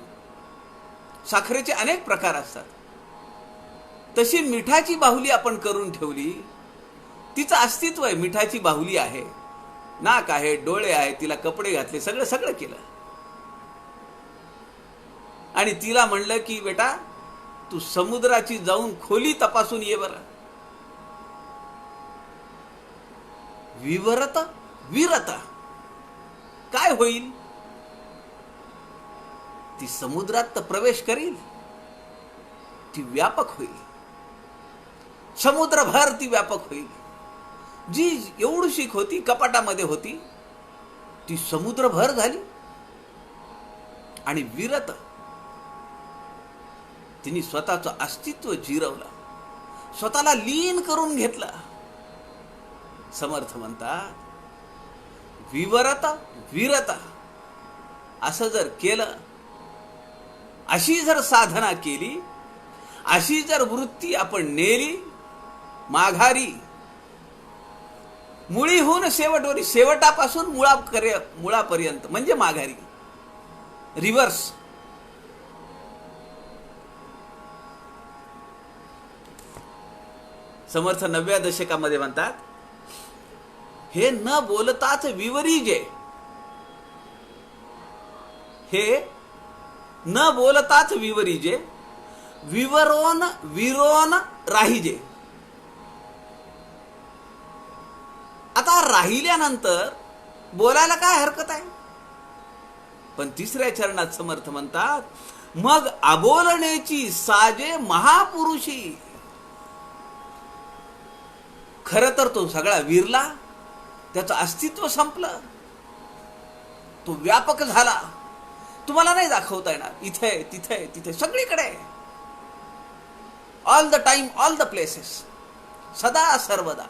साखरेचे अनेक प्रकार असतात. तशी मिठाची बाहुली आपण करून ठेवली, तिचं अस्तित्व आहे. मिठाची बाहुली आहे, नाक आहे, डोळे आहेत, तिला कपडे घातले, सगळं सगळं केलं. आणि तिला म्हणलं की बेटा तू समुद्राची जाऊन खोली तपासून ये बरं. विवरत विरत. काय होईल? ती समुद्रात प्रवेश करील, ती व्यापक होईल. समुद्रभर ती व्यापक होईल. जी एवढीशी होती, कपाटामध्ये होती, ती समुद्रभर झाली. आणि विरत, तिने स्वतःचं अस्तित्व जिरवलं, स्वतःला लीन करून घेतलं. समर्थ म्हणतात, विवरत विरत असं जर केलं, अशी जर साधना केली, अशी जर वृत्ती आपण नेली माघारी, मुळीहून शेवटवरी, शेवटापासून मुळापर्यंत म्हणजे माघारी, रिव्हर्स. समर्थ 9व्या दशकामध्ये म्हणतात, हे न बोलताच विवरीजे. हे न बोलताच विवरीजे, विवरोन विरोन राहिजे. आता राहिल्यानंतर बोलायला काय हरकत आहे? पण 3ऱ्या चरणात समर्थ म्हणतात, मग अबोलण्याची साजे महापुरुषी. खरं तर तो सगळा विरला, त्याचं अस्तित्व संपलं, तो व्यापक झाला. तुम्हाला नाही दाखवता येणार. इथे तिथे तिथे सगळीकडे, all the time, all the places. सदा सर्वदा.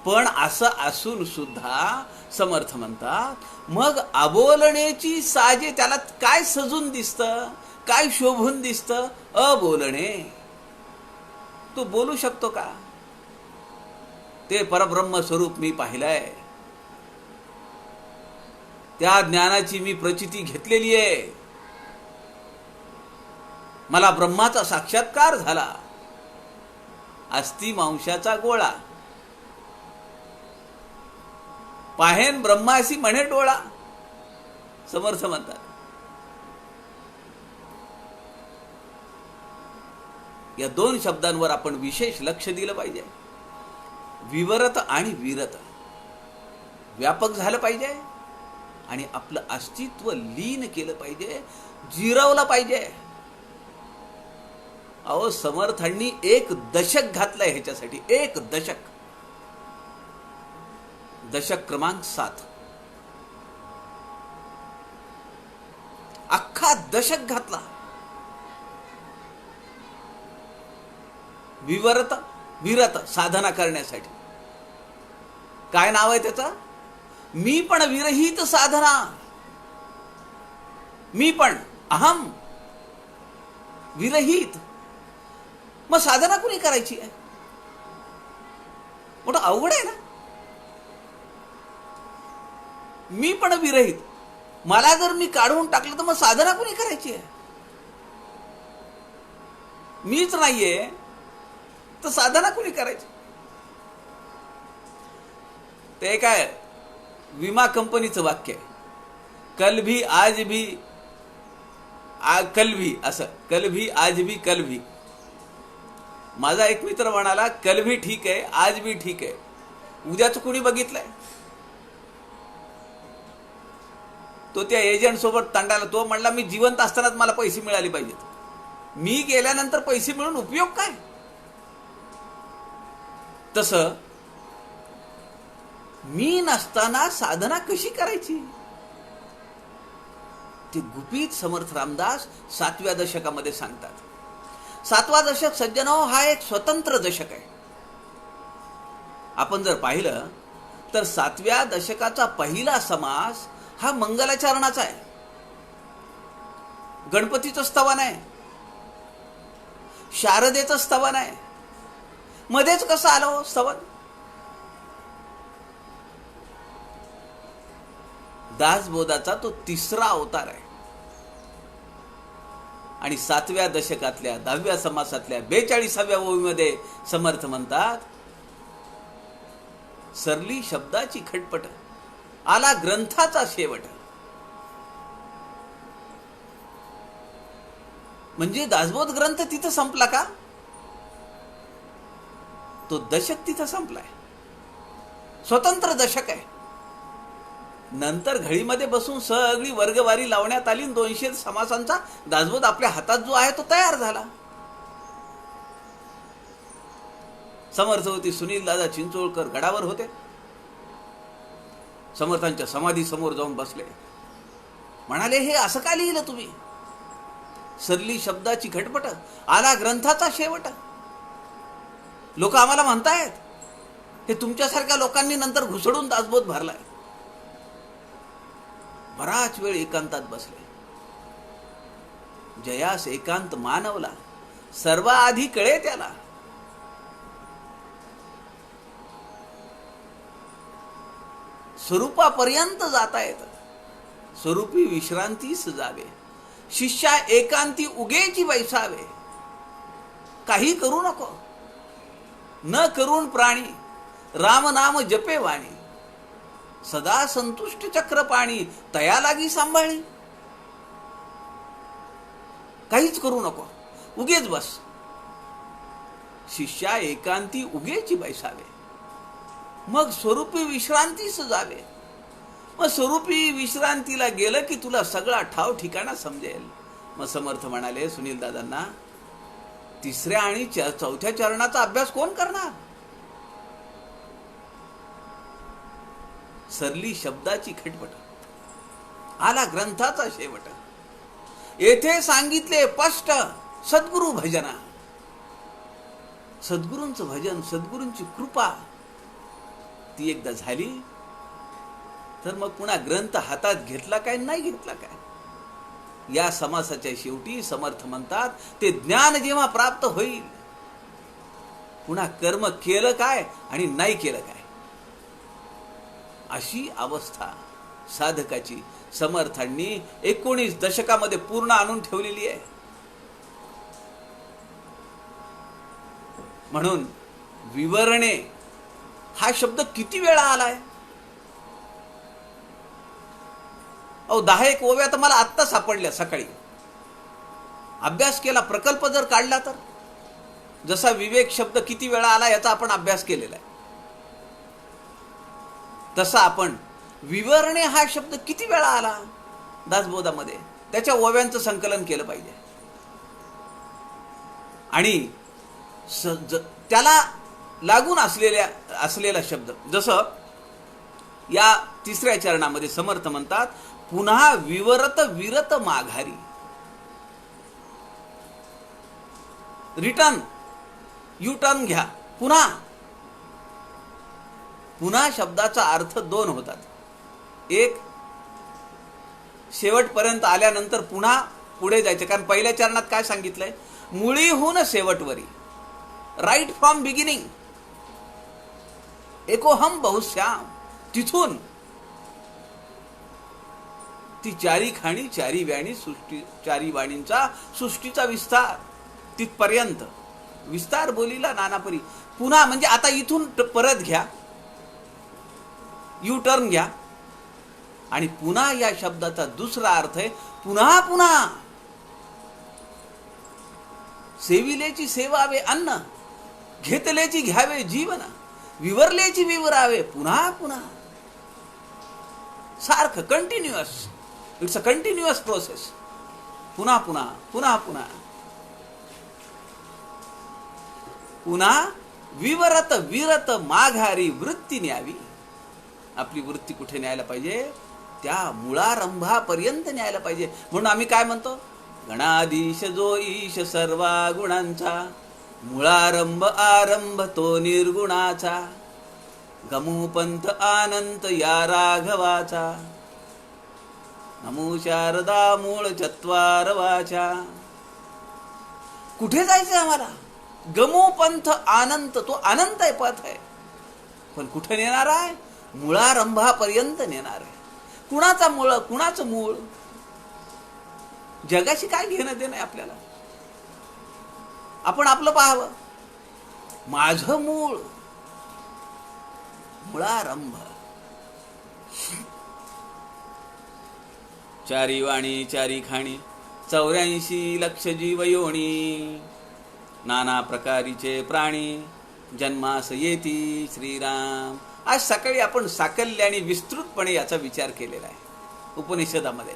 पण असं असून सुद्धा समर्थ म्हणतात मग अबोलणेची साजे, त्याला काय सजून दिसतं, काय शोभून दिसतं? अबोलणे. तो बोलू शकतो का? ते परब्रह्म स्वरूप मी पाहिलंय, त्या ज्ञानाची मी प्रचिती घेतलेली आहे. मला ब्रह्माचा साक्षात्कार झाला. अस्ति मांसाचा गोळा पाहेन ब्रह्मासी म्हणे डोळा, समर्थ म्हणतात. या दोन शब्दांवर आपण विशेष लक्ष दिलं पाहिजे. विवरत आणि विरत व्यापक झालं पाहिजे आणि आपलं अस्तित्व लीन केलं पाहिजे, जिरवलं पाहिजे. अहो, समर्थांनी 1 दशक घातलंय ह्याच्यासाठी. 1 दशक. दशक क्रमांक 7. अख्खा दशक घातला. विवरत विरत साधना करण्यासाठी. काय नाव आहे त्याचं? मी पण विरहित साधना. मी पण, अहम विरहित. मग साधना कुणी करायची आहे? मोठं अवघड आहे ना. मी पण विरहित, मला जर मी काढून टाकलं तर मग साधना कुणी करायची आहे? मीच नाहीये तर साधना कुणी करायची? ते काय विमा कंपनीचं वाक्य आहे, कल भी आज भी कल भी, असं कल भी आज भी कल भी. माझा एक मित्र म्हणाला कल भी ठीक आहे, आज भी ठीक आहे, उद्याच कुणी बघितलंय? तो त्या एजंट सोबत तांडाला. तो म्हणला मी जिवंत असतानाच मला पैसे मिळाले पाहिजेत, मी गेल्यानंतर पैसे मिळून उपयोग काय? तसं मी नसताना साधना कशी करायची? ते गुपित समर्थ रामदास 7व्या दशकामध्ये सांगतात. 7वा दशक सज्जनो हा एक स्वतंत्र दशक आहे. आपण जर पाहिलं तर 7व्या दशकाचा पहिला समास हा मंगलाचरणाचा आहे. गणपतीचं स्तवन आहे, शारदेचं स्तवन आहे. मध्येच कसं आलं स्तवन? दासबोधाचा तो 3रा अवतार आहे. आणि 7व्या दशकातल्या 10व्या समासातल्या 42व्या ओवीमध्ये समर्थ म्हणतात सरली शब्दाची खटपट, आला ग्रंथाचा शेवट. म्हणजे दासबोध ग्रंथ तिथं संपला का? तो दशक तिथं संपलाय. स्वतंत्र दशक आहे. नंतर घडीमध्ये बसून सगळी वर्गवारी लावण्यात आली. 200 समासांचा दासबोध आपल्या हातात जो आहे तो तयार झाला. समर्थ होती सुनील दादा चिंचोळकर गडावर होते. समर्थांच्या समाधी समोर जाऊन बसले. म्हणाले हे असं का लिहिलं तुम्ही? सरली शब्दाची खटपट, आला ग्रंथाचा शेवट. लोक आम्हाला म्हणतायत हे तुमच्यासारख्या लोकांनी नंतर घुसडून दासबोध भरलाय. बराच वेळ एकांतात बसले. जयास एकांत मानवला, सर्वाआधी कळे त्याला. स्वरूपापर्यंत जाता येत, स्वरूपी विश्रांतीस जावे. शिष्या एकांती उगेची बैसावे. काही करू नको, न करून प्राणी राम नाम जपे वाणी. सदा संतुष्ट चक्र पाणी, तया लागी सांभाळी. काहीच करू नको, उगेच बस. शिष्या एकांती उगेची बैसावे, मग स्वरूपी विश्रांतीस जावे. मग स्वरूपी विश्रांतीला गेलं की तुला सगळा ठाव ठिकाणा समजेल. मग समर्थ म्हणाले सुनील दादांना, 3ऱ्या आणि 4थ्या चरणाचा अभ्यास कोण करणार? सरली शब्दाची खटपट, आला ग्रंथाचा शेवट. येथे सांगितले स्पष्ट सद्गुरु भजना. सद्गुरूंचं भजन, सद्गुरूंची कृपा ती एकदा झाली तर मग पुन्हा ग्रंथ हातात घेतला काय नाही घेतला काय. या समासाच्या शेवटी समर्थ म्हणतात ते ज्ञान जेव्हा प्राप्त होईल पुन्हा कर्म केलं काय आणि नाही केलं काय, अशी अवस्था साधकाची समर्थांनी 19 दशकामध्ये पूर्ण आणून ठेवलेली आहे. म्हणून विवरणे हा शब्द किती वेळा आलाय. 10 ओव्या तर मला आत्ता सापडल्या सकाळी. अभ्यास केला, प्रकल्प जर काढला तर जसा विवेक शब्द किती वेळा आला याचा आपण अभ्यास केलेला आहे, तसा आपण विवरणे हा शब्द किती वेळा आला दासबोधामध्ये त्याच्या ओव्यांचं संकलन केलं पाहिजे. आणि त्याला लागून असलेला शब्द, जसं या 3ऱ्या चरणामध्ये समर्थ म्हणतात पुन्हा विवरत विरत माघारी. रिटर्न, यू टर्न घ्या. पुन्हा पुन्हा शब्दाचा अर्थ 2 होतात. एक, शेवटपर्यंत आल्यानंतर पुन्हा पुढे जायचे, कारण पहिल्या चरणात काय सांगितलंय, मुळीहून शेवटवरी, राईट फ्रॉम बिगिनिंग, एकोहम बहुश्याम, तिथून ती 4 खाणी 4 व्याणी सृष्टी, 4 वाणींचा सृष्टीचा विस्तार, तिथपर्यंत विस्तार बोलीला नानापरी. पुन्हा म्हणजे आता इथून परत घ्या, यू टर्न घ्या. आणि पुन्हा या शब्दाचा दुसरा अर्थ आहे पुन्हा पुन्हा. सेविलेची सेवावे अन्न, घेतलेची घ्यावे जीवन, विवरलेची विवरावे पुन्हा पुन्हा. सारखं continuous, it's a continuous process. पुन्हा पुन्हा पुन्हा पुन्हा. पुन्हा विवरत विरत माघारी वृत्ती न्यावी. आपली वृत्ती कुठे न्यायला पाहिजे, त्या मुळारंभापर्यंत न्यायला पाहिजे. म्हणून आम्ही काय म्हणतो, गणाधीश जो ईश सर्वा गुणांचा, मुळारंभ आरंभ तो निर्गुणाचा, गमूपंथ आनंत या राघवाचा, नमो शारदा मूळ चत्वार वाचा. कुठे जायचंय आम्हाला, गमूपंथ आनंत, तो अनंत आहे, पथ आहे, पण कुठे नेणार आहे, मुळारंभापर्यंत नेणार आहे. कुणाचा मूळ, कुणाचं मूळ, जगाशी काय घेणं देणं आहे आपल्याला. आपण आपलं पाहावं, माझं मूळ, मुळारंभ. 4 वाणी 4 खाणी 84 लक्ष जीव योनी, नाना प्रकारीचे प्राणी जन्मास येती श्रीराम. आज सकाळी आपण साकल्य आणि विस्तृतपणे याचा विचार केलेला आहे. उपनिषदामध्ये,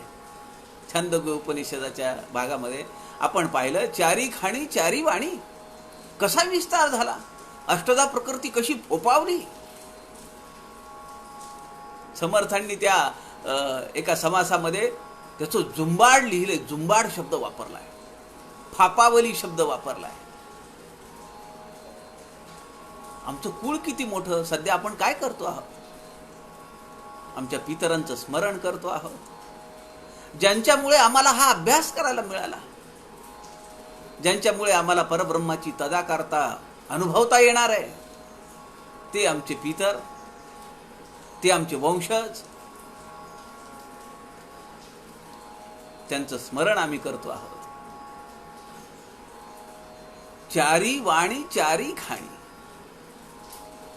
छंदोग्य उपनिषदाच्या भागामध्ये आपण पाहिलं 4 खाणी 4 वाणी कसा विस्तार झाला, अष्टदा प्रकृती कशी फोपावली. समर्थांनी त्या एका समासामध्ये त्याचं जुंबाड लिहिले, जुंबाड शब्द वापरलाय, फापावली शब्द वापरलाय. आमचं कुळ किती मोठं. सध्या आपण काय करतो आहोत, आमच्या पितरांचं स्मरण करतो आहोत, ज्यांच्यामुळे आम्हाला हा अभ्यास करायला मिळाला, ज्यांच्यामुळे आम्हाला परब्रह्माची तदाकारता अनुभवता येणार आहे. ते आमचे पितर, ते आमचे वंशज, त्यांचं स्मरण आम्ही करतो आहोत. 4 वाणी 4 खाणी,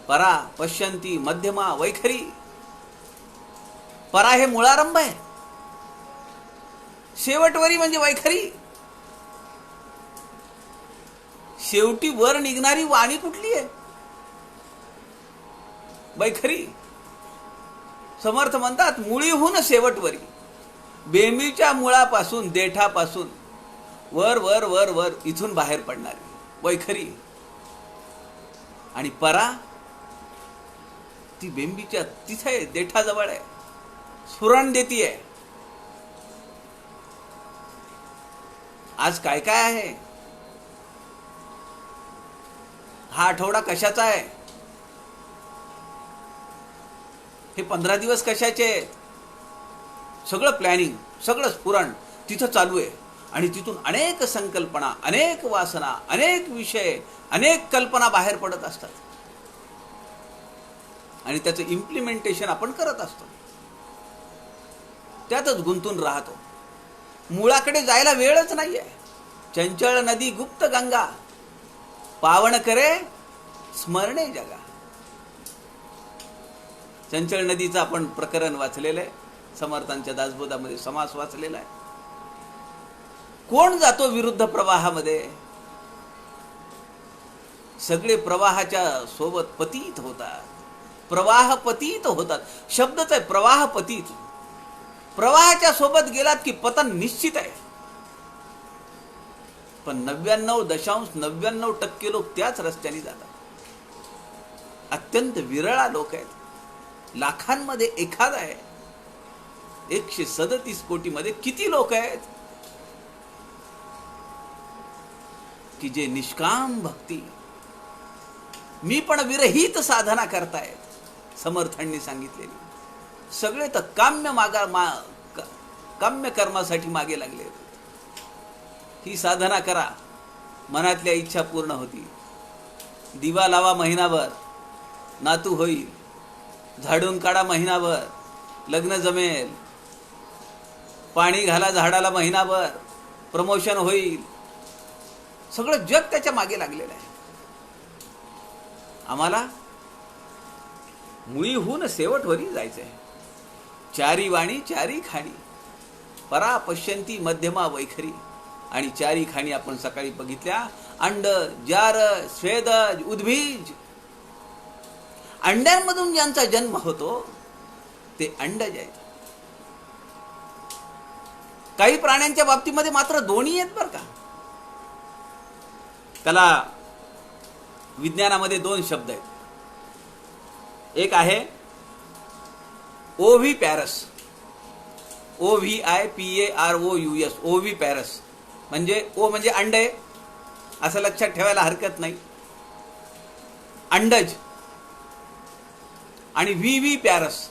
परा पश्यंती मध्यमा वैखरी. परा हे मुळारंभ आहे, शेवटवरी म्हणजे वैखरी. शेवटी वर निघणारी वाणी कुठली आहे, वैखरी. समर्थ म्हणतात मुळीहून शेवटवरी, बेंबीच्या मुळापासून, देठापासून वर वर वर वर इथून बाहेर पडणारी वैखरी. आणि परा ती बेंबीच्या तिथे देठाजवळ आहे, स्फुरण देतीये. आज काय काय आहे, हा आठवडा कशाचा आहे, हे 15 दिवस कशाचे आहेत, सगळं प्लॅनिंग, सगळं स्फुरण तिथं चालू आहे. आणि तिथून अनेक संकल्पना, अनेक वासना, अनेक विषय, अनेक कल्पना बाहेर पडत असतात आणि त्याचं इम्प्लिमेंटेशन आपण करत असतो. त्यातच गुंतून राहतो. मुळाकडे जायला वेळच नाहीये. चंचळ नदी गुप्त गंगा, पावन करे स्मरणे जगा. चंचळ नदीचं आपण प्रकरण वाचलेलं आहे, समर्थांच्या दासबोधामध्ये समास वाचलेला आहे. कोण जातो विरुद्ध प्रवाहामध्ये? सगळे प्रवाहाच्या सोबत पतित होतात, प्रवाह पतित होतात. शब्दच आहे प्रवाह पतित. प्रवाहाच्या सोबत गेलात की पतन निश्चित आहे. पण 99.99% लोक त्याच रस्त्याने जातात. अत्यंत विरळा लोक आहेत, लाखांमध्ये एखादा आहे. 137 कोटीमध्ये किती लोक आहेत की जे निष्काम भक्ती, मी पण विरहित साधना करतायत. समर्थांनी सांगितलेली सगळे तर काम्य कर्मासाठी मागे लागले. ही साधना करा, मनातल्या इच्छा पूर्ण होती. दिवा लावा महिनाभर, नातू होईल. झाडून काढा महिनाभर, लग्न जमेल. पाणी घाला झाडाला महिनाभर, प्रमोशन होईल. सगळं जग त्याच्या मागे लागलेलं आहे. आम्हाला मुळीहून शेवटवरी जायचंय. चारी वाणी चारी खाणी, परा पश्यंती मध्यमा वैखरी. आणि चारी खाणी आपण सकाळी बघितल्या. अंड, जार, स्वेदज, उद्भिज. अंड्यांमधून ज्यांचा जन्म होतो ते अंडज आहेत. काही प्राण्यांच्या बाबतीमध्ये मात्र दोन्ही आहेत बरं का. त्याला विज्ञानामध्ये 2 शब्द आहेत. एक आहे ओव्ही पॅरस, OVIPAROUS, ओव्ही पॅरस. म्हणजे ओ म्हणजे अंडे, असं लक्षात ठेवायला हरकत नाही, अंडज. आणि VV पॅरस,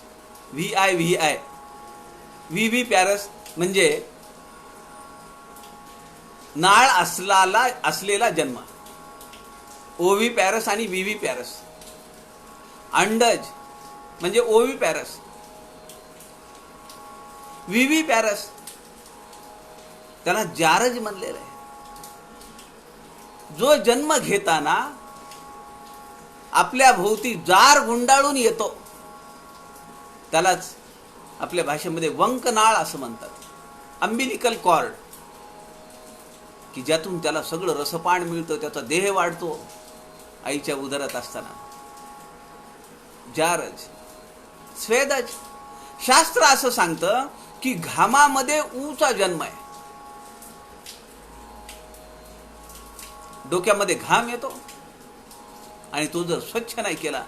VIVI, VV पॅरस म्हणजे नाळ असलेला जन्म. ओव्ही पॅरस आणि VV पॅरस. अंडज म्हणजे ओव्ही पॅरस, VV पॅरस त्याला जारज म्हणलेलं आहे. जो जन्म घेताना आपल्या भोवती जार गुंडाळून येतो त्यालाच आपल्या भाषेमध्ये वंकनाळ असं म्हणतात. अंबिलिकल कॉर्ड, की ज्यातून त्याला सगळं रसपान मिळतं, त्याचा देह वाढतो आईच्या उदरात असताना. जारज, स्वेदज. शास्त्र असं सांगतं की घामामध्ये ऊचा जन्म आहे. डोक्यामध्ये घाम येतो आणि तो जर स्वच्छ नाही केला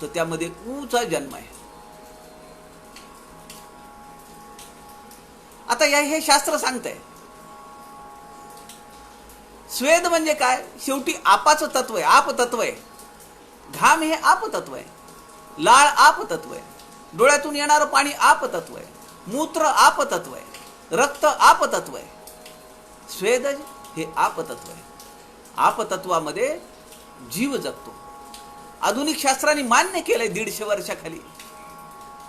तर त्यामध्ये ऊचा जन्म आहे. आता हे शास्त्र सांगतंय. स्वेद म्हणजे काय? शेवटी आपाचं तत्व आहे, आप तत्व आहे. घाम हे आप तत्व आहे, लाळ आप तत्व आहे, डोळ्यातून येणारं पाणी आप तत्व आहे, मूत्र आप तत्व आहे, रक्त आप तत्व आहे. स्वेदज हे आप तत्व आहे. आपतत्वामध्ये जीव जगतो. आधुनिक शास्त्राने मान्य केलंय 150 वर्षाखाली.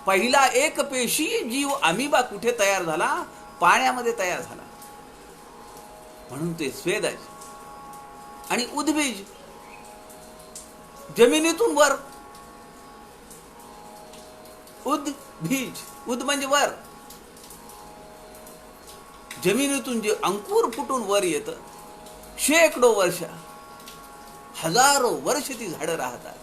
पहिला एक पेशी जीव अमिबा कुठे तयार झाला? पाण्यामध्ये तयार झाला. म्हणून ते स्वेदज. आणि उद्भिज, जमिनीतून वर. उद्भिज, उद म्हणजे वर. जमिनीतून जे अंकुर फुटून वर येतं, शेकडो वर्ष, हजारो वर्ष ती झाडं राहतात.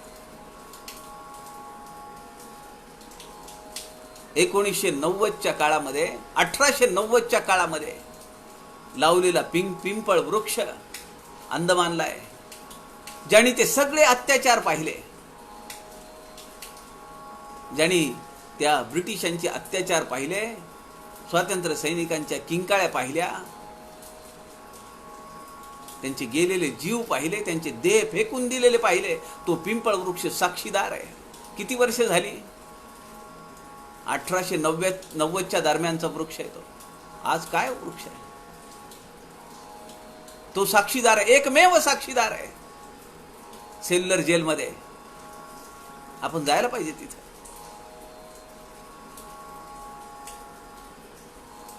1990च्या काळामध्ये, 1890च्या काळामध्ये लावलेला पिंपळ वृक्ष अंदमानला आहे. ज्यांनी ते सगळे अत्याचार पाहिले, ज्यांनी त्या ब्रिटिशांचे अत्याचार पाहिले, स्वातंत्र्य सैनिकांच्या किंकाळ्या पाहिल्या, त्यांचे गेलेले जीव पाहिले, त्यांचे देह फेकून दिलेले पाहिले. तो पिंपळ वृक्ष साक्षीदार आहे. किती वर्ष झाली? 1890च्या दरम्यानचा वृक्ष आहे तो. आज काय वृक्ष आहे? तो साक्षीदार आहे, एकमेव साक्षीदार आहे. सेल्युलर जेलमध्ये आपण जायला पाहिजे तिथं.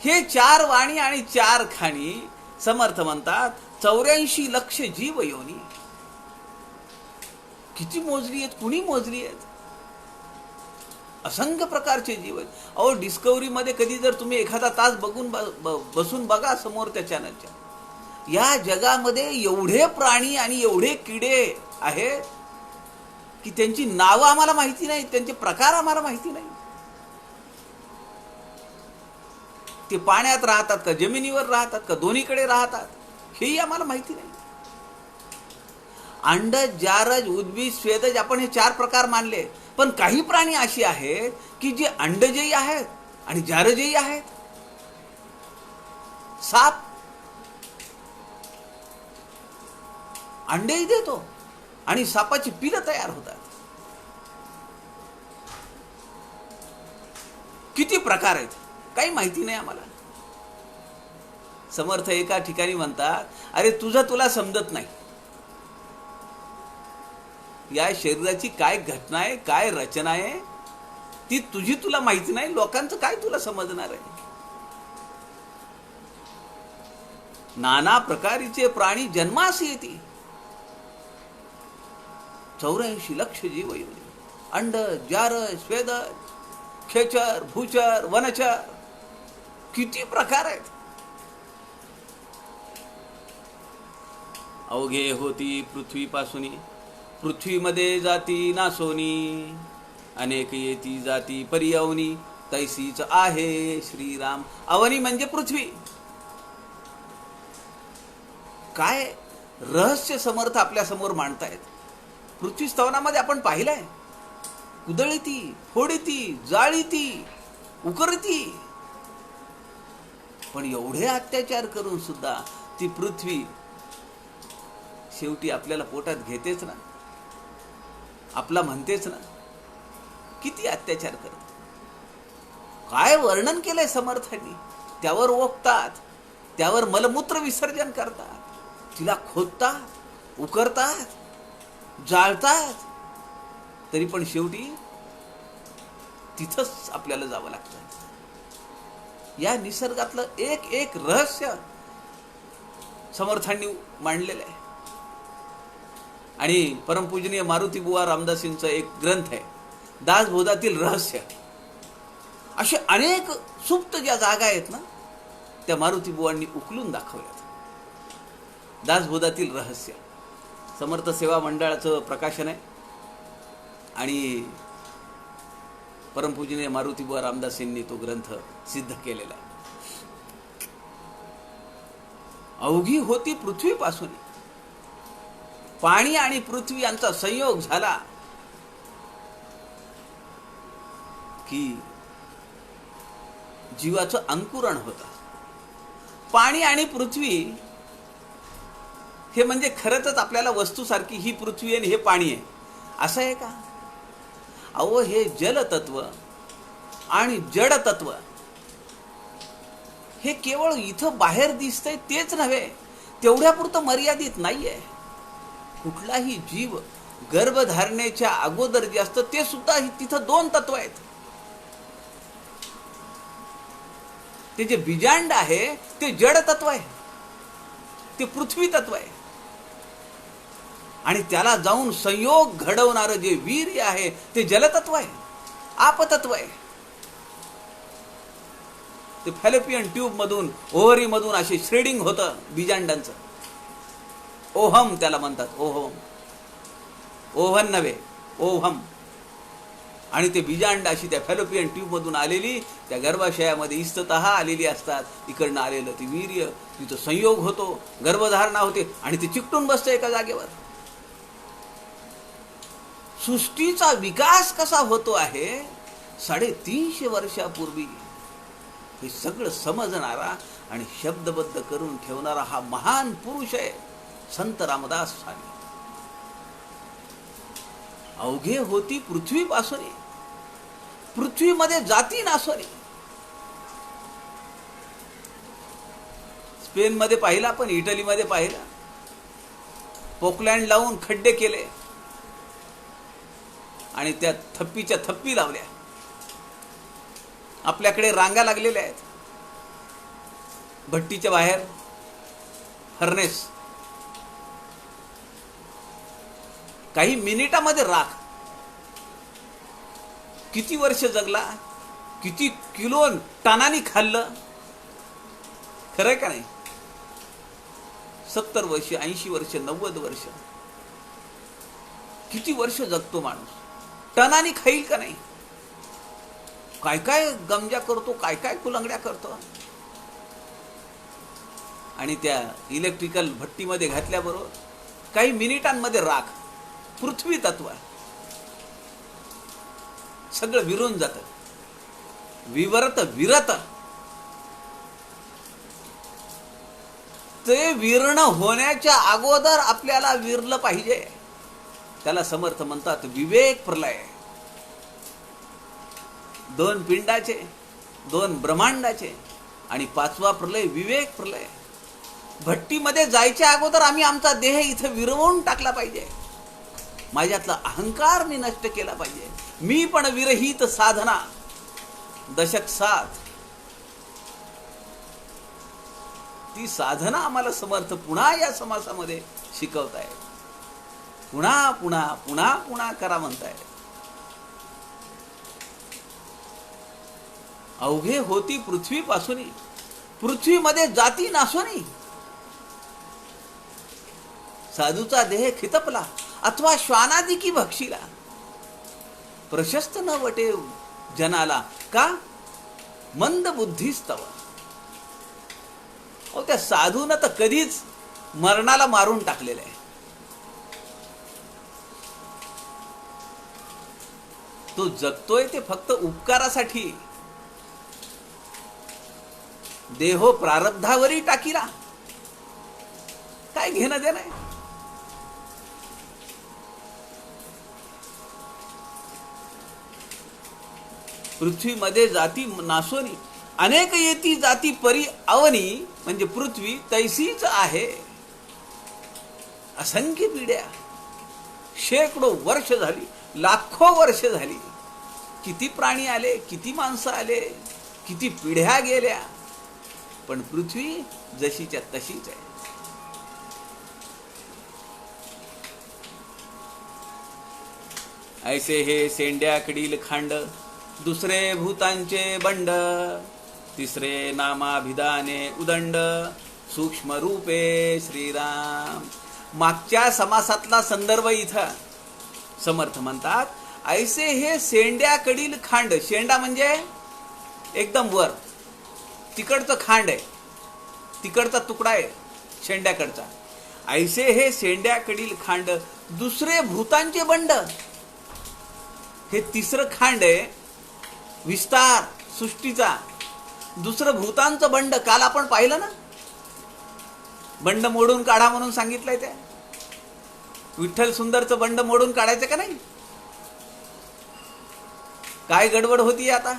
हे 4 वाणी आणि 4 खाणी समर्थ म्हणतात 84 लक्ष जीव योनी. किती मोजली आहेत? कुणी मोजली आहेत? असंख्य प्रकारचे जीव आहेत. अहो, डिस्कवरी मध्ये कधी जर तुम्ही एखादा तास बसून बघा समोर त्या चॅनलच्या, या जगामध्ये एवढे प्राणी आणि एवढे किडे आहेत की त्यांची नावं आम्हाला माहिती नाही, त्यांचे प्रकार आम्हाला माहिती नाही. ते पाण्यात राहतात का जमिनीवर राहतात का दोन्हीकडे राहतात हेही आम्हाला माहिती नाही. अंडज, जारज, उद्भिज, स्वेदज आपण हे 4 प्रकार मानले, पण काही प्राणी अशी आहेत की जे अंडजही आहेत आणि जारजही आहेत. साप अंडेही देतो आणि सापाची पिलं तयार होतात. किती प्रकार आहेत काही माहिती नाही आम्हाला. समर्थ एका ठिकाणी म्हणतात, अरे तुला समजत नाही. या शरीराची काय घटना आहे, काय रचना आहे ती तुला माहिती नाही. लोकांचं काय तुला समजणार आहे? नाना प्रकारचे प्राणी जन्मास येते. 84 लक्ष जीव योनी. अंड, जार, स्वेद, खेचर, भूचर, वनचर, किती प्रकार आहेत. अवघे होती पृथ्वीपासून, पृथ्वीमध्ये जाती नासोनी, अनेक येती जाती परियवनी, तैसीच आहे श्रीराम. अवनी म्हणजे पृथ्वी. काय रहस्य समर्थ आपल्या समोर मांडतायत. पृथ्वी स्तवनामध्ये आपण पाहिलंय, उदळीती, फोडीती, जाळीती, उकरती, पण एवढे अत्याचार करून सुद्धा ती पृथ्वी शेवटी आपल्याला पोटात घेतेच ना, आपला म्हणतेच ना. किती अत्याचार करत, काय वर्णन केलंय समर्थांनी. त्यावर ओकतात, त्यावर मलमूत्र विसर्जन करतात, तिला खोदतात, उकरतात, जाळतात, तरी पण शेवटी तिथंच आपल्याला जावं लागतं. या निसर्गातलं एक रहस्य समर्थांनी मांडलेलं आहे. आणि परमपूजनीय मारुती बुवा रामदासींचा एक ग्रंथ आहे दासबोधातील रहस्य. असे अनेक सुप्त ज्या जागा आहेत ना, त्या मारुती बुवांनी उकलून दाखवल्यात. दासबोधातील रहस्य समर्थ सेवा मंडळाचं प्रकाशन आहे आणि परमपूजनीय मारुती बुवा रामदासींनी तो ग्रंथ सिद्ध केलेला आहे. अवघी होती पृथ्वीपासून, पाणी आणि पृथ्वी यांचा संयोग झाला की जीवाचं अंकुरण होतं. पाणी आणि पृथ्वी हे म्हणजे खरंच आपल्याला वस्तूसारखी ही पृथ्वी आणि हे पाणी आहे असं आहे का? अहो, हे जलतत्व आणि जडतत्व हे केवळ इथं बाहेर दिसतंय तेच नव्हे, तेवढ्यापुरतं मर्यादित नाहीये. कुठलाही जीव गर्भधारणेच्या अगोदर जे असतं ते सुद्धा तिथं 2 तत्व आहेत. ते जे बीजांड आहे ते जड तत्व आहे, ते पृथ्वी तत्व आहे. आणि त्याला जाऊन संयोग घडवणारं जे वीर्य आहे ते जलतत्व आहे, आपतत्व आहे. ते फॅलोपियन ट्यूब मधून, ओव्हरी मधून असे श्रेडिंग होतं बीजांडांचं. ओहम त्याला म्हणतात, ओहम, ओव्हन नव्हे, ओहम. आणि ते बीजांड अशी त्या फॅलोपियन ट्यूब मधून आलेली त्या गर्भाशयामध्ये इस्ततः आलेली असतात. इकडनं आलेलं ते वीर्य, तिथं संयोग होतो, गर्भधारणा होते आणि ते चिकटून बसतं एका जागेवर. सृष्टीचा विकास कसा होतो आहे 350 वर्षापूर्वी हे सगळं समजणारा आणि शब्दबद्ध करून ठेवणारा हा महान पुरुष आहे संत रामदास स्वामी. अवघे होती पृथ्वी पासोनी, पृथ्वीमध्ये जाती नासोनी. स्पेन मध्ये पाहिला, पण इटलीमध्ये पाहिला. पोकलँड लावून खड्डे केले आणि त्या थप्पीच्या थप्पी लावल्या. आपल्याकडे रांगा लागलेल्या आहेत. भट्टीच्या बाहेर फर्नेस. काही मिनिटामध्ये राख. किती वर्ष जगला, किती किलो टनानी खाल्लं. खरंय का नाही? 70 वर्ष, 80 वर्ष, 90 वर्ष. किती वर्ष जगतो माणूस. टनानी खाईल का नाही? काय काय गमजा करतो, काय काय कुलंगड्या करतो. आणि त्या इलेक्ट्रिकल भट्टीमध्ये घातल्याबरोबर काही मिनिटांमध्ये राख. पृथ्वी तत्व सगळं विरून जातं. विवरत विरत. ते विरण होण्याच्या अगोदर आपल्याला विरलं पाहिजे. त्याला समर्थ म्हणतात विवेक प्रलय. 2 पिंडाचे, 2 ब्रह्मांडाचे आणि 5वा प्रलय विवेक प्रलय. भट्टीमध्ये जायच्या अगोदर आम्ही आमचा देह इथं विरवून टाकला पाहिजे. माझ्यातला अहंकार मी नष्ट केला पाहिजे. मी पण विरहित साधना. दशक 7. ती साधना आम्हाला समर्थ पुन्हा या समासामध्ये शिकवताय. पुन्हा पुन्हा पुन्हा पुन्हा करा म्हणताय. अवघे होती पृथ्वी पासोनी, पृथ्वीमध्ये जाती नासोनी. साधूचा देह खितपला अथवा श्वानादिकी भक्षीला. प्रशस्त न वटे जनाला का मंद बुद्धीस्तव. त्या साधून तर कधीच मरणाला मारून टाकलेलं आहे. तो जगतोय ते फक्त उपकारासाठी. देहो प्रारब्धावरी टाकीला. काय घेणं देणं आहे. पृथ्वीमध्ये जाती नासोनी, अनेक येती जाती परी अवनी. म्हणजे पृथ्वी तैसीच आहे. असंख्य पिढ्या, शेकडो वर्ष झाली, लाखो वर्ष झाली. किती प्राणी आले, किती माणसं आले, किती पिढ्या गेल्या, पण पृथ्वी जशीच्या तशीच आहे. ऐसे हे सेंड्याकडील खांड, दुसरे भूतांचे बंड, तिसरे नामाभिधाने उदंड, सूक्ष्म रूपे श्रीराम. मागच्या समासातला संदर्भ इथं समर्थ म्हणतात ऐसे हे सेंड्याकडील खांड. शेंडा म्हणजे एकदम वर, तिकडचं खांड आहे, तिकडचा तुकडा आहे शेंड्याकडचा. ऐसे हे सेंड्याकडील खांड, दुसरे भूतांचे बंड. हे तिसरं खांड आहे विस्तार सृष्टीचा. दुसरं भूतांचं बंड. काल आपण पाहिलं ना, बंड मोडून काढा म्हणून सांगितलंय. ते विठ्ठल सुंदरचं बंड मोडून काढायचं का नाही? काय गडबड होती आता?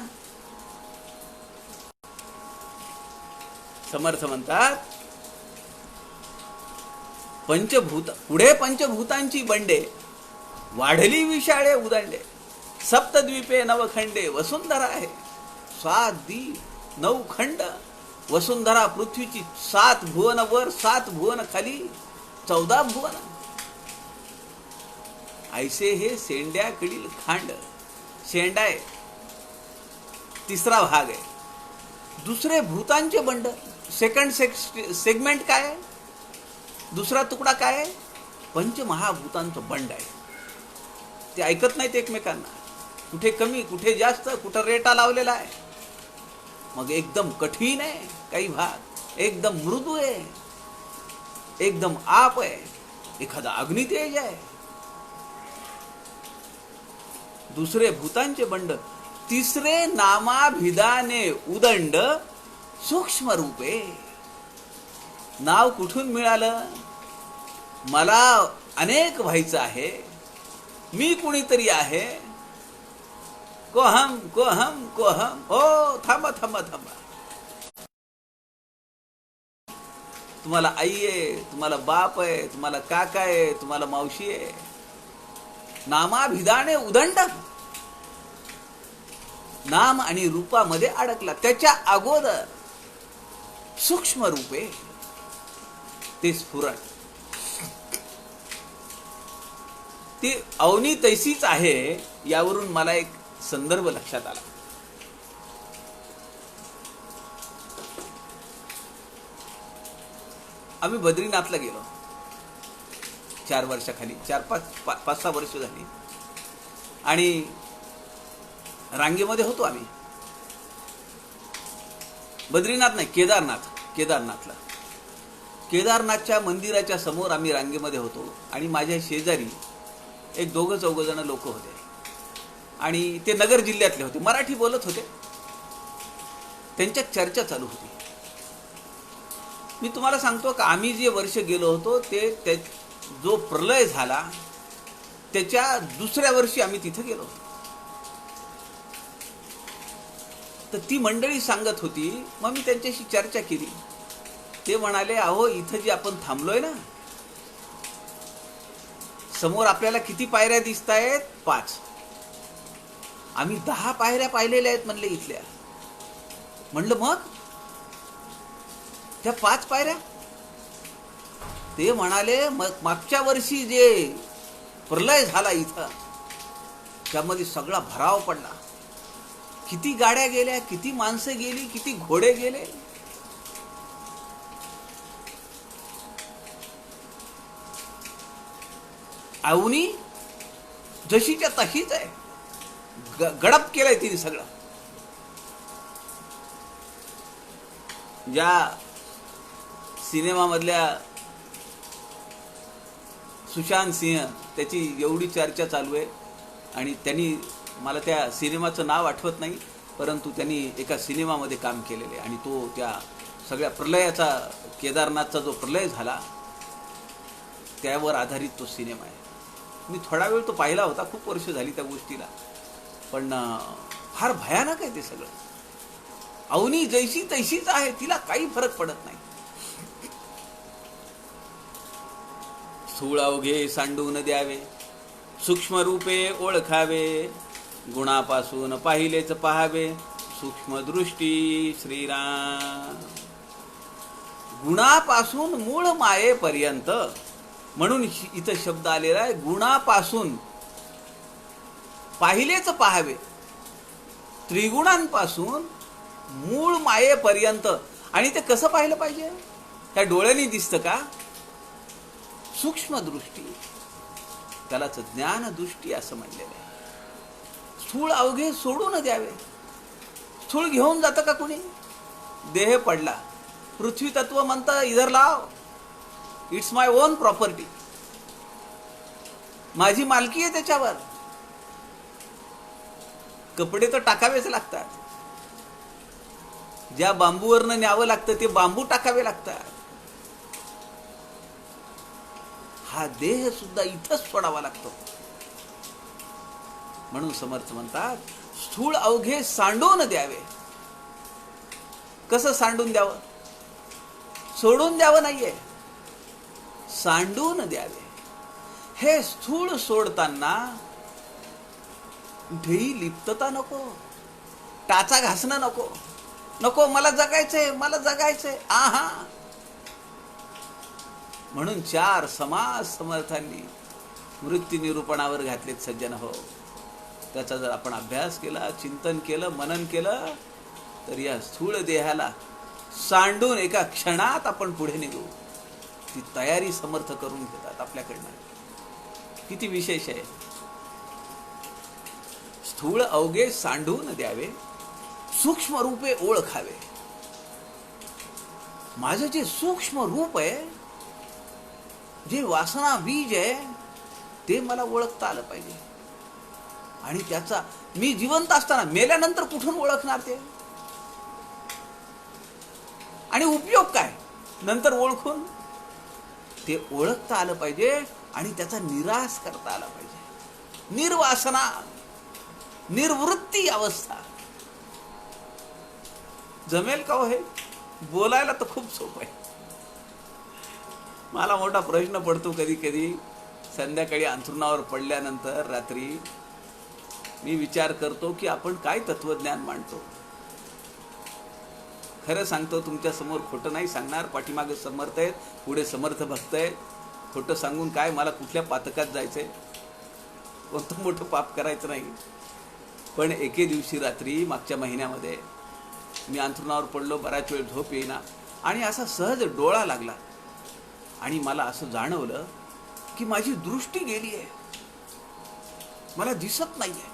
समर्थ म्हणतात पंचभूत, पुढे पंचभूतांची बंडे वाढली विशाळे उदंडे. सप्तद्वीपे नवखंडे वसुंधरा आहे. 7 द्वीप 9 खंड. वसुंधरा पृथ्वीची 7 भुवन वर, 7 भुवन खाली, 14 भुवन. ऐसे हे सेंड्याकडील खांड. शेंडा आहे, तिसरा भाग आहे. दुसरे भूतांचे बंड. सेकंड सेगमेंट काय आहे? दुसरा तुकडा काय आहे? पंचमहाभूतांचं बंड आहे. ते ऐकत नाहीत एकमेकांना. कुठे कमी, कुठे जास्त, कुठे रेटा लावलेला आहे. मग एकदम कठीण आहे काही भाग, एकदम मृदू आहे, एकदम आप आहे, एखादा अग्नितेज आहे. दुसरे भूतांचे बंड, तिसरे नामाभिधाने उदंड, सूक्ष्म रूपे. नाव कुठून मिळालं? मला अनेक व्हायचं आहे, मी कुणीतरी आहे, कोहम कोहम कोहम. हो, थांबा थांबा थांबा. तुम्हाला आई आहे, तुम्हाला बाप आहे, तुम्हाला काका आहे, तुम्हाला मावशी आहे. नामाभिधाने उदंड, नाम आणि रूपामध्ये अडकला. त्याच्या अगोदर सूक्ष्म रूपे ते स्फुरण, ती अवनी तैसीच आहे. यावरून मला एक संदर्भ लक्षात आला. आम्ही बद्रीनाथला गेलो 4 वर्षाखाली, 5-6 वर्ष झाली. आणि रांगेमध्ये होतो आम्ही. बद्रीनाथ नाही, केदारनाथला. केदारनाथच्या मंदिराच्या समोर आम्ही रांगेमध्ये होतो. आणि माझ्या शेजारी एक 2-4 जण लोक होते. आणि ते नगर जिल्ह्यातले होते, मराठी बोलत होते. त्यांच्यात चर्चा चालू होती. मी तुम्हाला सांगतो का, आम्ही जे वर्ष गेलो होतो ते जो प्रलय झाला त्याच्या दुसऱ्या वर्षी आम्ही तिथे गेलो होतो. तर ती मंडळी सांगत होती. मग मी त्यांच्याशी चर्चा केली. ते म्हणाले, अहो इथं जे आपण थांबलोय ना, समोर आपल्याला किती पायऱ्या दिसत आहेत? 5. आम्ही 10 पायऱ्या पाहिलेल्या आहेत म्हणले इथल्या. म्हणलं मग त्या 5 पायऱ्या? ते म्हणाले, मग मागच्या वर्षी जे प्रलय झाला इथं, त्यामध्ये सगळा भराव पडला. किती गाड्या गेल्या, किती माणसं गेली, किती घोडे गेले. अवनी जशीच्या तशीच आहे. गडप केलंय तिने सगळं. ज्या सिनेमामधल्या सुशांत सिंह, त्याची एवढी चर्चा चालू आहे. आणि त्यांनी, मला त्या सिनेमाचं नाव आठवत नाही, परंतु त्यांनी एका सिनेमामध्ये काम केलेले. आणि तो त्या सगळ्या प्रलयाचा, केदारनाथचा जो प्रलय झाला त्यावर आधारित तो सिनेमा आहे. मी थोडा वेळ तो पाहिला होता, खूप वर्ष झाली त्या गोष्टीला. पण फार भयानक आहे ते सगळं. अवनी जैशी तैशीच आहे, तिला काही फरक पडत नाही. स्थूळ अवघे सांडून द्यावे, सूक्ष्म रूपे ओळखावे, गुणापासून पाहिलेच पहावे, सूक्ष्म दृष्टी श्रीराम. गुणापासून मूळ मायेपर्यंत, म्हणून इथं शब्द आलेला आहे, गुणापासून पाहिलेच पहावे, त्रिगुणांपासून मूळ मायेपर्यंत. आणि ते कसं पाहिलं पाहिजे? त्या डोळ्यांनी दिसतं का? सूक्ष्म दृष्टी, त्यालाच ज्ञान दृष्टी असं म्हणलेलं आहे. स्थूळ अवघे सोडून द्यावे. स्थूळ घेऊन जातं का कुणी? देह पडला, पृथ्वी तत्व म्हणतं इधर लाव, इट्स माय ओन प्रॉपर्टी, माझी मालकी आहे त्याच्यावर. कपडे तर टाकावेच लागतात. ज्या बांबूवरनं न्यावं लागतं ते बांबू टाकावे लागतात. हा देह सुद्धा इथंच पडावा लागतो. म्हणून समर्थ म्हणतात, स्थूळ अवघे सांडून द्यावे. कसं सांडून द्यावं? सोडून द्यावं नाहीये, सांडून द्यावे. हे स्थूळ सोडताना कुठेही लिप्तता नको, टाचा घासणं नको. नको, मला जगायचंय, मला जगायचंय. आहा. म्हणून 4 समाज समर्थांनी मृत्यू निरूपणावर घातलेत सज्जन हो. त्याचा जर आपण अभ्यास केला, चिंतन केलं, मनन केलं, तर या स्थूळ देहाला सांडून एका क्षणात आपण पुढे निघू. ती तयारी समर्थ करून घेतात आपल्याकडनं. किती विशेष आहे. स्थूळ अवघे सांडून द्यावे, सूक्ष्म रूपे ओळखावे. माझं जे सूक्ष्म रूप आहे, जे वासना बीज आहे, ते मला ओळखता आलं पाहिजे. आणि त्याचा मी जिवंत असताना, मेल्यानंतर कुठून ओळखणार ते? आणि उपयोग काय नंतर ओळखून? ते ओळखता आलं पाहिजे आणि त्याचा निराश करता आला पाहिजे. निर्वासना, निर्वृत्ती अवस्था. जमेल का हो हे? बोलायला तर खूप सोपं आहे. मला मोठा प्रश्न पडतो कधी कधी. संध्याकाळी अंथरुणावर पडल्यानंतर रात्री मी विचार करतो की आपण काय तत्वज्ञान मांडतो. खरं सांगतो, तुमच्या समोर खोटं नाही सांगणार. पाठीमागे समर्थ आहेत, पुढे समर्थ भक्त आहेत. खोटं सांगून काय, मला कुठल्या पातकात जायचंय? कोणतं मोठं पाप करायचं नाही. पण एके दिवशी रात्री मागच्या महिन्यामध्ये मी अंथरुणावर पडलो, बराच वेळ झोप येईना आणि असा सहज डोळा लागला आणि मला असं जाणवलं की माझी दृष्टी गेली आहे, मला दिसत नाहीये.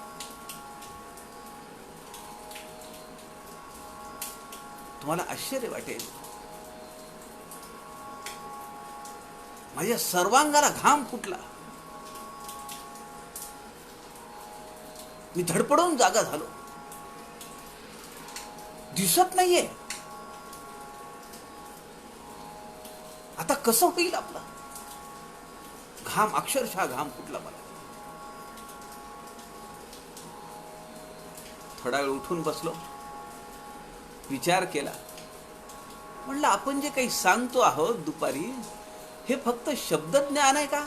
तुम्हाला आश्चर्य वाटेल, माझ्या सर्वांगाला घाम फुटला. मी धडपडून जागा झालो. दिसत नाहीये. आता कसं होईल आपलं? घाम, अक्षरशः घाम फुटला मला. थोडा वेळ उठून बसलो, विचार केला. म्हणलं, आपण जे काही सांगतो आहोत दुपारी, हे फक्त शब्दज्ञान आहे का?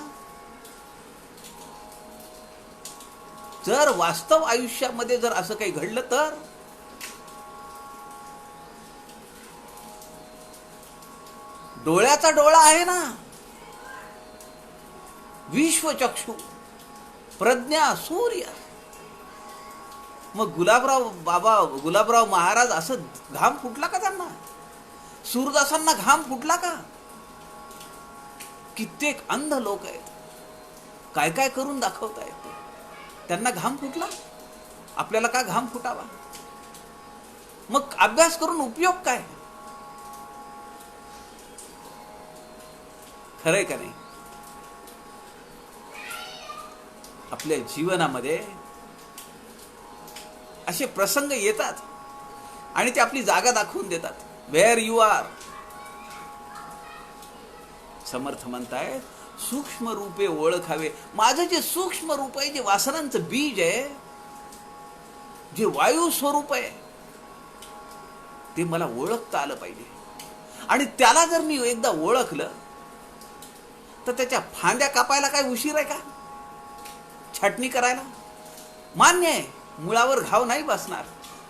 जर वास्तव आयुष्यामध्ये जर असं काही घडलं तर? डोळ्याचा डोळा आहे ना, विश्वचक्षु, प्रज्ञा, सूर्य. मग गुलाबराव महाराज असं घाम फुटला का त्यांना? सूरदासांना घाम फुटला का? कित्येक अंध लोक आहेत, काय काय करून दाखवतायत ते. त्यांना घाम फुटला, आपल्याला का घाम फुटावा? मग अभ्यास करून उपयोग काय? खरंय का नाही? आपल्या जीवनामध्ये असे प्रसंग येतात आणि ते आपली जागा दाखवून देतात. Where you R. समर्थ म्हणताय, सूक्ष्म रूपे ओळखावे. माझं जे सूक्ष्म रूप आहे, जे वासनांचं बीज आहे, जे वायू स्वरूप आहे, ते मला ओळखता आलं पाहिजे. आणि त्याला जर मी एकदा ओळखलं तर त्याच्या फांद्या कापायला काय उशीर आहे का? छाटणी करायला मान्य आहे, मुळावर घाव नाही बसणार,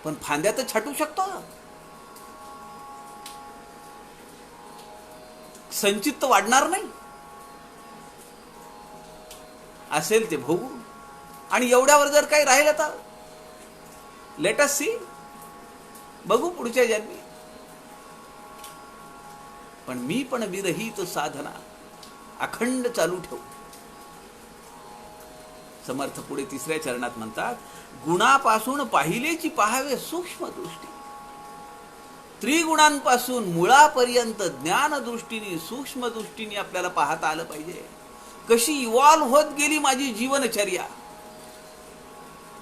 पण फांद्या तर छाटू शकतो. संचित तर वाढणार नाही. असेल ते भोगू. आणि एवढ्यावर जर काही राहिलं तर लेट अस सी, बघू पुढच्या जन्मी. पण मी पण विरहित साधना अखंड चालू ठेवू. समर्थ पुढे तिसऱ्या चरणात म्हणतात, गुणापासून पाहिलेची पाहावे सूक्ष्म दृष्टी. त्रिगुणांपासून मुळापर्यंत ज्ञान दृष्टीने, सूक्ष्म दृष्टीने आपल्याला पाहता आलं पाहिजे. कशी इव्हॉल्व होत गेली माझी जीवनचर्या,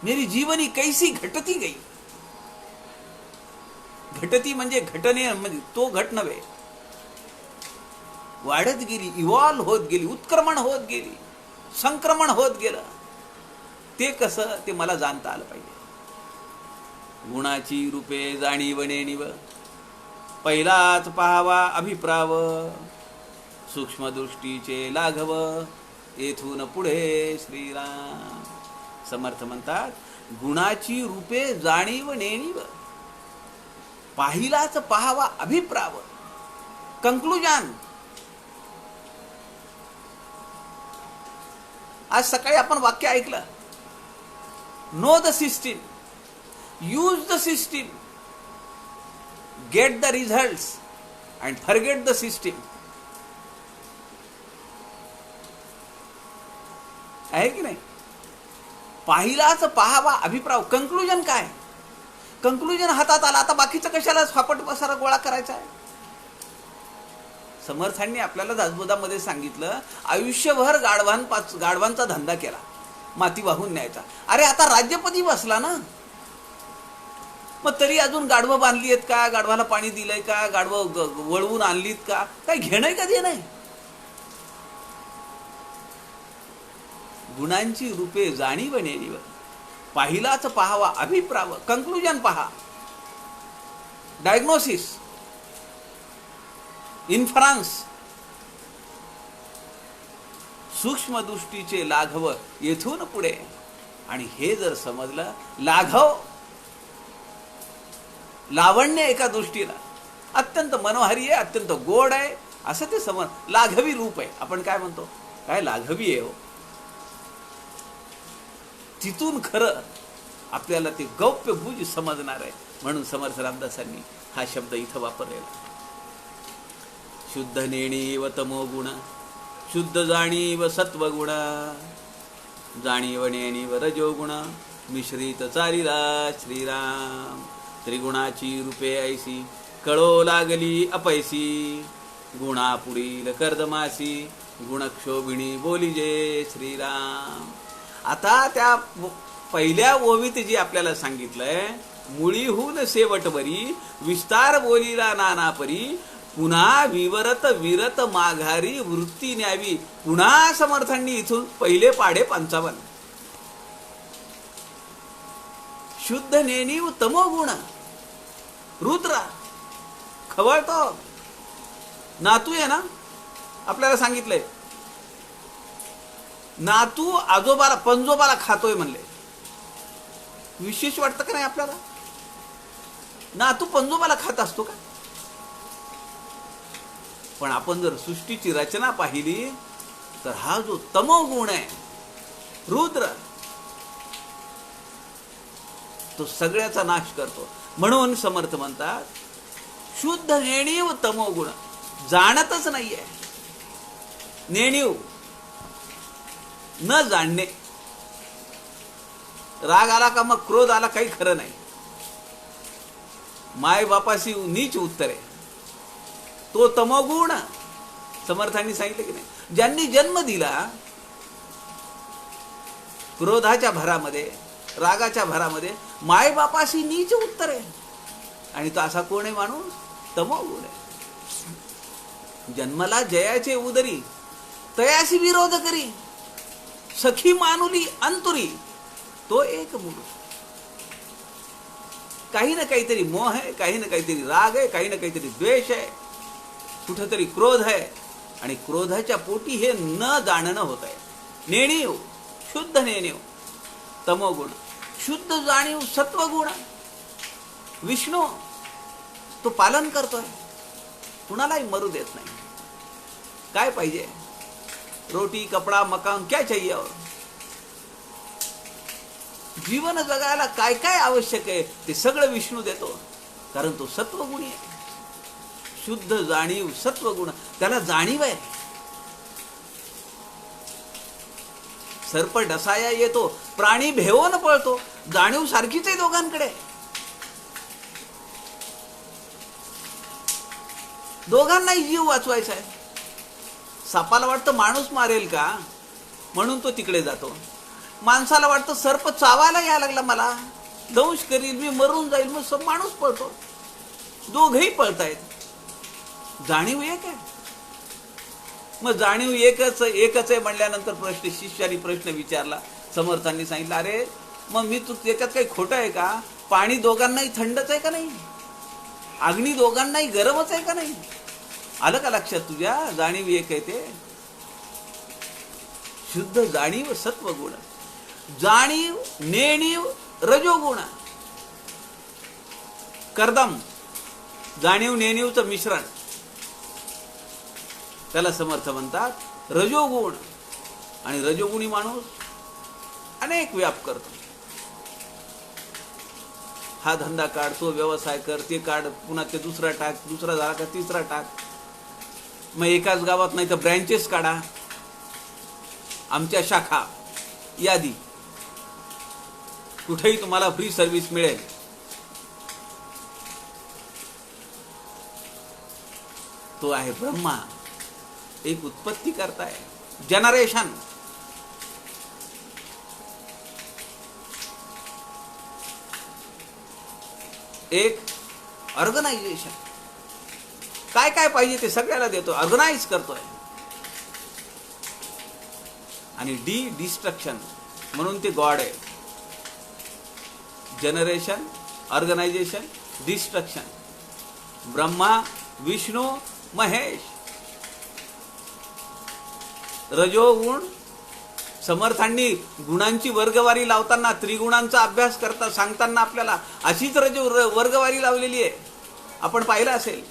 मेरी जीवनी कैसी घटती गई. घटती म्हणजे घटने, म्हणजे तो घट नव्हे, वाढत गेली, इव्हॉल्व होत गेली, उत्क्रमण होत गेली, संक्रमण होत गेलं. ते कसं, ते मला जाणता आलं पाहिजे. गुणाची रूपे जाणीवणे निव, पहिलाच पाहावा अभिप्राव, सूक्ष्मदृष्टीचे लाघव, येथून पुढे श्रीराम. समर्थ म्हणतात, गुणाची रूपे जाणीवणे निव, पाहिलाच पाहावा अभिप्राव. कंक्लुजन. आज सकाळी आपण वाक्य ऐकलं, know the system, use the system, get the results and forget the system. आहे की नाही? पाहिलाच पाहावा अभिप्राय. कंक्लुजन काय? कंक्लुजन हातात आला, आता बाकीचं कशाला फापट पसारा गोळा करायचा आहे? समर्थांनी आपल्याला दासबोधामध्ये सांगितलं, आयुष्यभर गाढवांचा धंदा केला, माती वाहून न्यायचा. अरे आता राज्यपदी बसला ना, मग तरी अजून गाढवं बांधली आहेत का? गाढवाला पाणी दिलंय का? गाढवं वळवून आणलीत का? काही घेणंय का? दे नाही. गुणांची रूपे जाणीव नेणीव, पाहिलाच पहावा अभिप्राव, कन्क्लुजन पहा, डायग्नोसिस, इन्फरन्स, सूक्ष्म दृष्टीचे लाघव येथून पुढे. आणि हे जर समजलं, लाघव लावण्य एका दृष्टीला अत्यंत मनोहारी आहे, अत्यंत गोड आहे, असं ते समज लाघवी रूप आहे. आपण काय म्हणतो, काय लाघवी आहे हो. तिथून खरं आपल्याला ते गौप्य गुज समजणार आहे. म्हणून समर्थ रामदासांनी हा शब्द इथं वापरलेला. शुद्ध नेणीव तमो गुण, शुद्ध जाणीव सत्वगुण, जाणीव नेणीव रजोगुण, मिश्रित चारिला श्रीराम. त्रिगुणाची रूपे ऐसी, कळो लागली अपैसी, गुणा पुढील कर्दमासी, गुणक्षोभिणी बोलिजे श्रीराम. आता त्या पहिल्या ओवीत जी आपल्याला सांगितलंय, मुळीहून शेवटवरी विस्तार बोलीला नानापरी, पुन्हा विवरत विरत माघारी वृत्ती न्यावी. पुन्हा समर्थांनी इथून पहिले पाढे 55. शुद्ध नेणीव तमोगुण, रुद्र खवळतो. नातू आहे ना, आपल्याला सांगितलंय, नातू आजोबाला पंजोबाला खातोय म्हणले. विशेष वाटतं का नाही आपल्याला? नातू पंजोबाला खात असतो का? पण आपण जर सृष्टीची रचना पाहिली तर हा जो तमोगुण आहे रुद्र, तो सगळ्याचा नाश करतो. म्हणून समर्थ म्हणतात, शुद्ध नेणीव तमोगुण, जाणतच नाहीये. नेणीव न जाणणे. राग आला का मग क्रोध आला, काही खरं नाही. माय बापाशी नीच उत्तर आहे, तो तमोगुण. समर्थांनी सांगितलं की नाही, ज्यांनी जन्म दिला क्रोधाच्या भरामध्ये, रागाच्या भरामध्ये, माय बापाशी नीच उत्तर आहे. आणि तो असा कोण आहे माणूस? तमोगुण आहे. जन्मला जयाचे उदरी, तयाशी विरोध करी, सखी मानुली अंतुरी, तो एक मूळ. काही ना काहीतरी मोह आहे, काही ना काहीतरी राग आहे, काही ना काहीतरी द्वेष आहे, कुठेतरी क्रोध आहे. आणि क्रोधाच्या पोटी हे न जाणणं होत आहे. नेणीव, शुद्ध नेणीव तमोगुण, शुद्ध जाणीव सत्वगुण. विष्णू तो पालन करतोय, कुणालाही मरू देत नाही. काय पाहिजे? रोटी कपडा मकान क्या चाहिए और? जीवन जगायला काय काय आवश्यक आहे ते सगळं विष्णू देतो, कारण तो सत्वगुणी आहे. शुद्ध जाणीव सत्वगुण, त्याला जाणीव आहे. सर्प डसाया येतो, प्राणी भेवून पळतो, जाणीव सारखीच आहे दोघांकडे. दोघांनाही जीव वाचवायचा आहे. सापाला वाटतं माणूस मारेल का, म्हणून तो तिकडे जातो. माणसाला वाटतं सर्प चावायला यायला लागला, मला दंश करील, मी मरून जाईल, मग माणूस पळतो. दोघही पळतायत. जाणीव एक आहे. मग जाणीव एकच आहे म्हणल्यानंतर प्रश्न, शिष्याने प्रश्न विचारला. समर्थांनी सांगितलं, अरे मग मी तू त्याच्यात काही खोटं आहे का? पाणी दोघांनाही थंडच आहे का नाही? अग्नी दोघांनाही गरमच आहे का नाही? आलं का लक्षात तुझ्या? जाणीव एक आहे ते. शुद्ध जाणीव सत्वगुण, जाणीव नेणीव रजोगुण, कर्दम, जाणीव नेणीवचं मिश्रण, त्याला समर्थ म्हणतात रजोगुण. आणि रजोगुणी माणूस अनेक व्याप करतो. हा धंदा काढ, तो व्यवसाय कर, ते काढ, पुन्हा ते दुसरा टाक, दुसरा झाला का तिसरा टाक. मग एकाच गावात नाही तर ब्रँचेस काढा, आमच्या शाखा, यादी, कुठेही तुम्हाला फ्री सर्व्हिस मिळेल. तो आहे ब्रह्मा. एक उत्पत्ती करताय, जनरेशन. एक ऑर्गनायझेशन. काय काय पाहिजे ते सगळ्याला देतो, ऑर्गनाइज करतोय. आणि डिस्ट्रक्शन म्हणून ते गॉड आहे. Generation, organisation, destruction. Brahma, Vishnu, Mahesh. रजोगुण. समर्थांनी गुणांची वर्गवारी लावताना, त्रिगुणांचा अभ्यास करता सांगताना आपल्याला अशीच वर्गवारी लावलेली आहे. आपण पाहिलं असेल.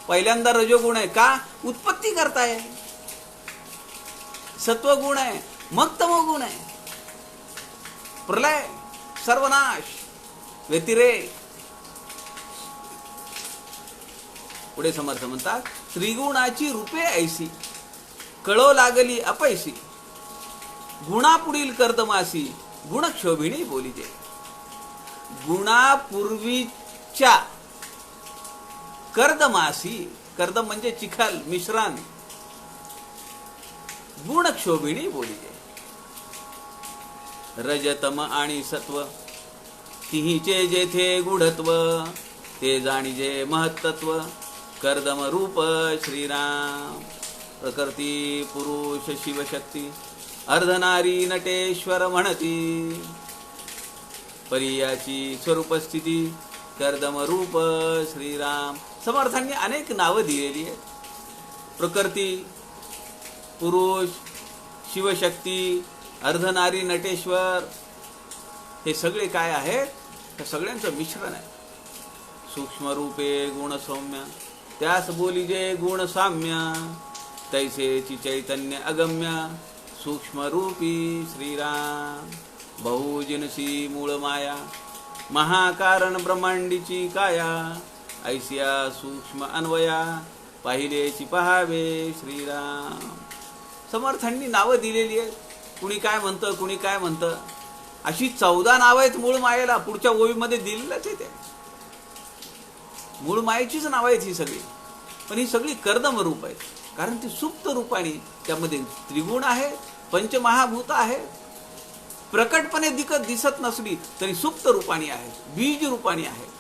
पहिल्यांदा रजोगुण आहे. का? उत्पत्ती करताय. सत्वगुण आहे, मग तमोगुण आहे. प्रलय, सर्वनाश, व्यतिरेक. पुढे समर्थ म्हणतात, त्रिगुणाची रूपे ऐसी, कळो लागली अपैसी, गुणापुढील कर्दमासी, गुणक्षोभिणी बोलीजे. गुणापूर्वीच्या कर्दमासी, कर्दम म्हणजे चिखल, मिश्रण, गुणक्षोभिणी बोलीजे. रजतम आणि सत्व तिहीचे जेथे गुढत्व, ते जाणीजे महत्त्व, कर्दम रूप श्रीराम. प्रकृती पुरुष शिवशक्ती, अर्धनारी नटेश्वर म्हणती, परियाची स्वरूपस्थिती, कर्दम रूप श्रीराम. समर्थांनी अनेक नावं दिलेली आहेत. प्रकृती, पुरुष, शिवशक्ती, अर्धनारी नटेश्वर, हे सगळे काय आहेत? हे सगळ्यांचं मिश्रण आहे. सूक्ष्म रूपे गुण सौम्य, त्यास बोलीजे गुण साम्य, तैसेची चैतन्य अगम्य, सूक्ष्म रूपी श्रीराम. बहुजिनसी मूळ माया, महाकारण ब्रह्मांडीची काया, ऐसिया सूक्ष्म अन्वया, पाहिलेची पहावे श्रीराम. समर्थांनी नावं दिलेली आहेत. कुणी काय म्हणतं, कुणी काय म्हणतं. अशी 14 नावं आहेत मूळ मायेला. पुढच्या ओळीमध्ये दिलेलंच आहे ते. मूळ मायेचीच नावं आहेत ही सगळी. पण ही सगळी कर्दम रूप आहेत. कारण ती सुप्त रूपाने त्यामध्ये त्रिगुण आहेत, पंचमहाभूत आहेत. प्रकटपणे दिसत नसली तरी सुप्त रूपाने आहेत, बीज रूपाने आहेत.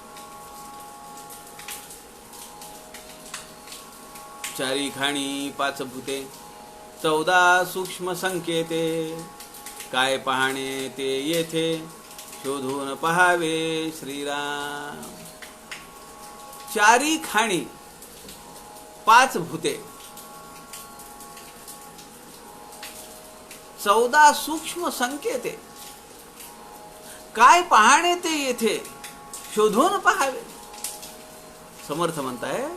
चारी खाणी 5 भूते, 14 सूक्ष्म संकेते, काय पाहणे ते येथे, शोधून पहावे श्रीराम. चारी खाणी 5 भूते, 14 सूक्ष्म संकेते, काय पाहणे ते येथे, शोधून पहावे. समर्थ म्हणताय,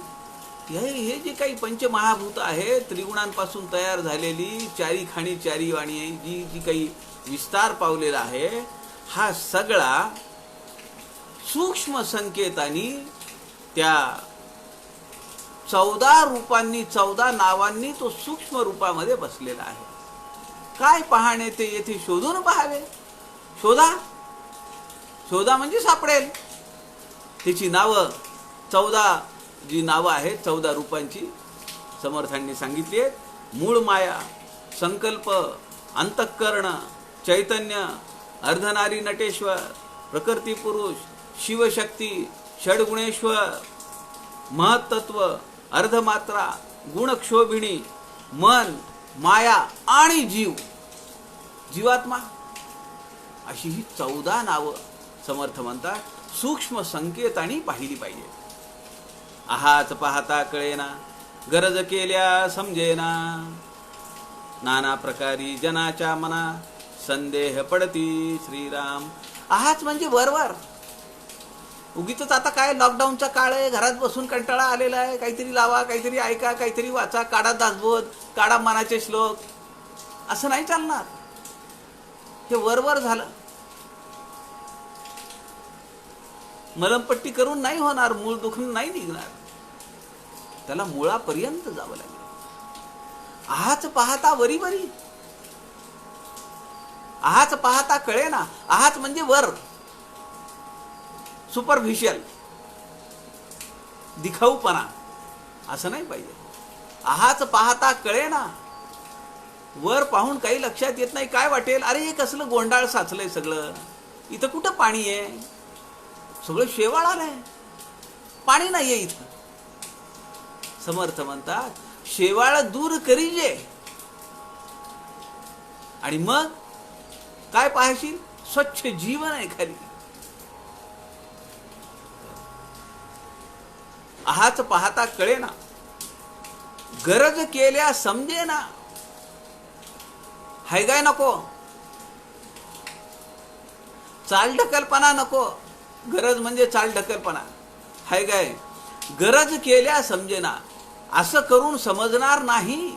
हे जे काही पंचमहाभूत आहे, त्रिगुणांपासून तयार झालेली चारी खाणी चारी वाणी, जी काही विस्तार पावलेला आहे, हा सगळा सूक्ष्म संकेतांनी, त्या 14 रूपांनी, 14 नावांनी तो सूक्ष्म रूपामध्ये बसलेला आहे. काय पाहणे ते येथे, शोधून पहावे. शोधा, शोधा म्हणजे सापडेल. त्याची नावं 14 जी नावं आहेत, 14 रूपांची समर्थांनी सांगितली आहेत. मूळ माया, संकल्प, अंतःकरण, चैतन्य, अर्धनारी नटेश्वर, प्रकृती पुरुष, शिवशक्ती, षडगुणेश्वर, महत्त्व, अर्धमात्रा, गुणक्षोभिणी, मन, माया आणि जीव, जीवात्मा. अशी ही 14 नावं समर्थ म्हणतात सूक्ष्म संकेतांनी पाहिली पाहिजे. आहाच पाहता कळेना, गरज केल्या समजेना, नाना प्रकारी जनाच्या मना, संदेह पडती श्रीराम. आहाच म्हणजे वरवर. उगीच आता काय लॉकडाऊनचा काळ आहे, घरात बसून कंटाळा आलेला आहे, काहीतरी लावा, काहीतरी ऐका, काहीतरी वाचा, काढा दासबोध, काढा मनाचे श्लोक. असं नाही चालणार. हे वरवर झालं. मलमपट्टी करून नाही होणार, मूळ दुखून नाही निघणार. त्याला मुळापर्यंत जावं लागेल. आहाच पाहता वरी वरी, आहाच पाहता कळेना. आहाच म्हणजे वर, सुपरफिशियल, दिखाऊपणा, असं नाही पाहिजे. आहाच पाहता कळेना. वर पाहून काही लक्षात येत नाही. काय वाटेल, अरे हे कसलं गोंडाळ साचलंय सगळं, इथं कुठं पाणी आहे, सगळं शेवाळ आलंय, पाणी नाहीये इथं. समर्थ म्हणतात शेवाळ दूर करीजे, आणि मग काय पाहशील? स्वच्छ जीवन आहे खाली. आहाच पाहता कळे ना, गरज केल्या समजे ना. हाय गाय नको, चालढकलपणा नको. गरज म्हणजे चालढकलपणा. हाय गाय, गरज केल्या समजेना, असं करून समजणार नाही.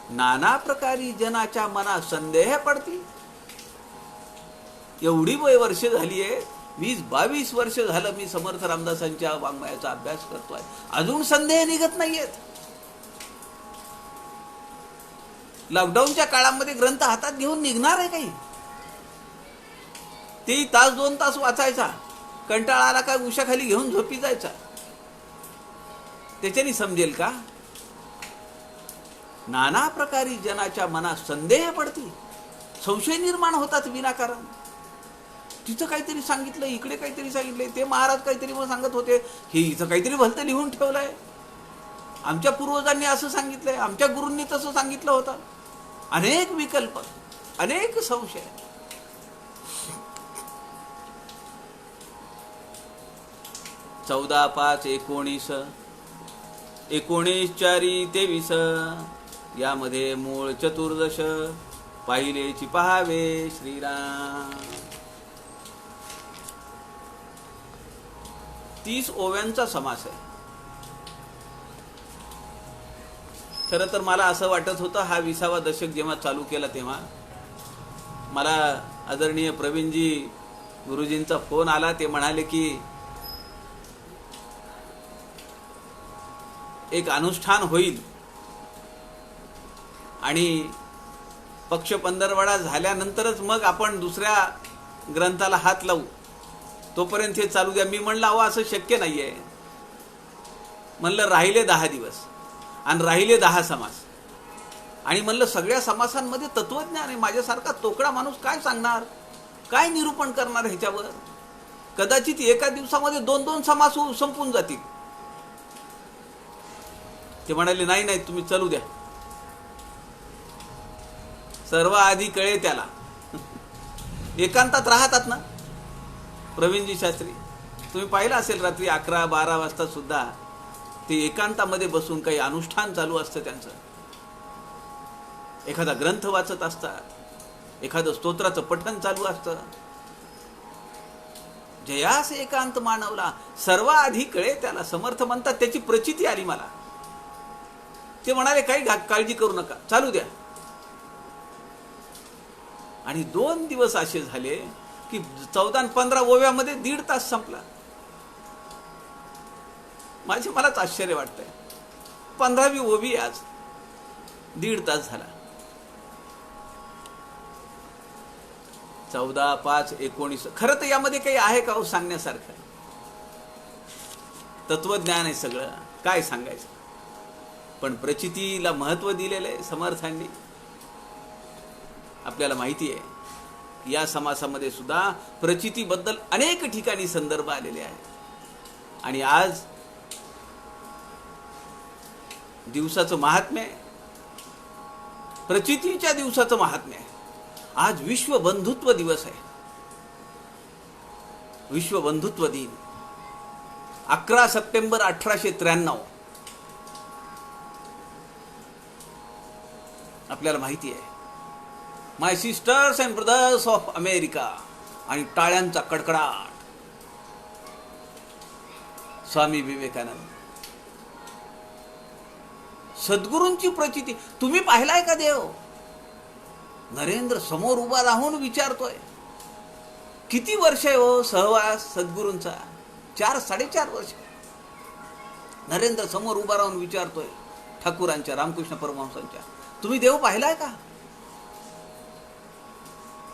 नाना प्रकारी जनाच्या मनात संदेह पडती. एवढी वर्ष झाली आहे, 20-22 वर्ष झालं मी समर्थ रामदासांच्या वाङ्मयाचा अभ्यास करतोय, अजून संदेह निघत नाहीयेत. लॉकडाऊनच्या काळामध्ये ग्रंथ हातात घेऊन निघणार आहे काही? ते तास 2 तास वाचायचा, कंटाळा आला का उशाखाली घेऊन झोपी जायचा. त्याच्याने समजेल का? नाना प्रकारी जनाच्या मनात संदेह पडती, संशय निर्माण होतात विनाकारण. तिथं काहीतरी सांगितलं, इकडे काहीतरी सांगितलंय, ते महाराज काहीतरी मग सांगत होते, हे इथं काहीतरी भलतं लिहून ठेवलंय, आमच्या पूर्वजांनी असं सांगितलंय, आमच्या गुरूंनी तसं सांगितलं होतं. अनेक विकल्प, अनेक संशय. चौदा 5 19 19 4 23 यामध्ये मूळ चतुर्दश पाहिलेची पहावे श्रीराम. 30 ओव्यांचा समास आहे. खरं तर मला असं वाटत होतं, हा 20वा दशक जेव्हा चालू केला तेव्हा मला आदरणीय प्रवीणजी गुरुजींचा फोन आला. ते म्हणाले की एक अनुष्ठान होईल आणि पक्ष पंधरवडा झाल्यानंतरच मग आपण दुसऱ्या ग्रंथाला हात लावू, तोपर्यंत हे चालू द्या. मी म्हणलं अहो असं शक्य नाहीये. म्हणलं राहिले 10 दिवस आणि राहिले 10 समास, आणि म्हणलं सगळ्या समासांमध्ये तत्वज्ञान आहे. माझ्यासारखा तोकडा माणूस काय सांगणार, काय निरूपण करणार ह्याच्यावर? कदाचित एका दिवसामध्ये 2-2 समास संपून जातील. ते म्हणाले नाही नाही तुम्ही चालू द्या. सर्व आधी कळे त्याला. एकांतात राहतात ना प्रवीणजी शास्त्री, तुम्ही पाहिलं असेल रात्री 11-12 वाजता सुद्धा ते एकांतामध्ये बसून काही अनुष्ठान चालू असतं त्यांचं. एखादा ग्रंथ वाचत असतात, एखादं स्तोत्राचं पठण चालू असतं. जयास एकांत मानवला, सर्व आधी कळे त्याला. समर्थ म्हणतात त्याची प्रचिती आली मला. ते म्हणाले काही काळजी करू नका, चालू द्या. आणि 2 दिवस असे झाले की 14 आणि 15 ओव्यामध्ये 1.5 तास संपला. मलाच आश्चर्य वाटतंय. 15वी ओवी आज 1.5 तास झाला. 14 5 19. खरं तर यामध्ये काही आहे का हो सांगण्यासारखं? तत्वज्ञान आहे सगळं, काय सांगायचं. पण प्रचितीला महत्व दिलेलं आहे समर्थांनी. आपल्याला माहिती आहे या समासामध्ये सुद्धा प्रचितीबद्दल अनेक ठिकाणी संदर्भ आलेले आहेत. आणि आज दिवसाचं महात्म्य, प्रचितीच्या दिवसाचं महात्म्य. आज विश्व बंधुत्व दिवस आहे, विश्व बंधुत्व दिन. 11 सप्टेंबर 1893. आपल्याला माहिती आहे, my sisters and brothers of America, आणि टाळ्यांचा कडकडाट. स्वामी विवेकानंद, सद्गुरूंची प्रचिती. तुम्ही पाहिलाय का देव? नरेंद्र समोर उभा राहून विचारतोय. किती वर्ष आहे हो सहवास सद्गुरूंचा? 4-4.5 वर्ष. नरेंद्र समोर उभा राहून विचारतोय ठाकूरांच्या, रामकृष्ण परमहंसांच्या, तुम्ही देव पाहिलाय का?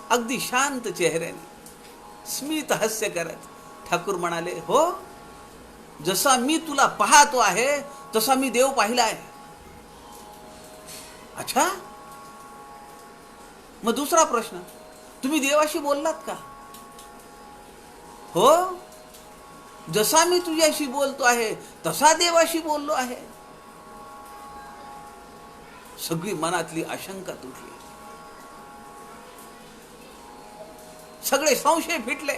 अगदी शांत चेहऱ्याने स्मित हास्य करत ठाकूर म्हणाले, हो, जसा मी तुला पाहतो आहे तसा मी देव पाहिलाय. अच्छा, मग दुसरा प्रश्न, तुम्ही देवाशी बोललात का? हो, जसा मी तुझ्याशी बोलतो आहे तसा देवाशी बोललो आहे. सगळी मनातली आशंका तुटली. सगळे संशय फिटले,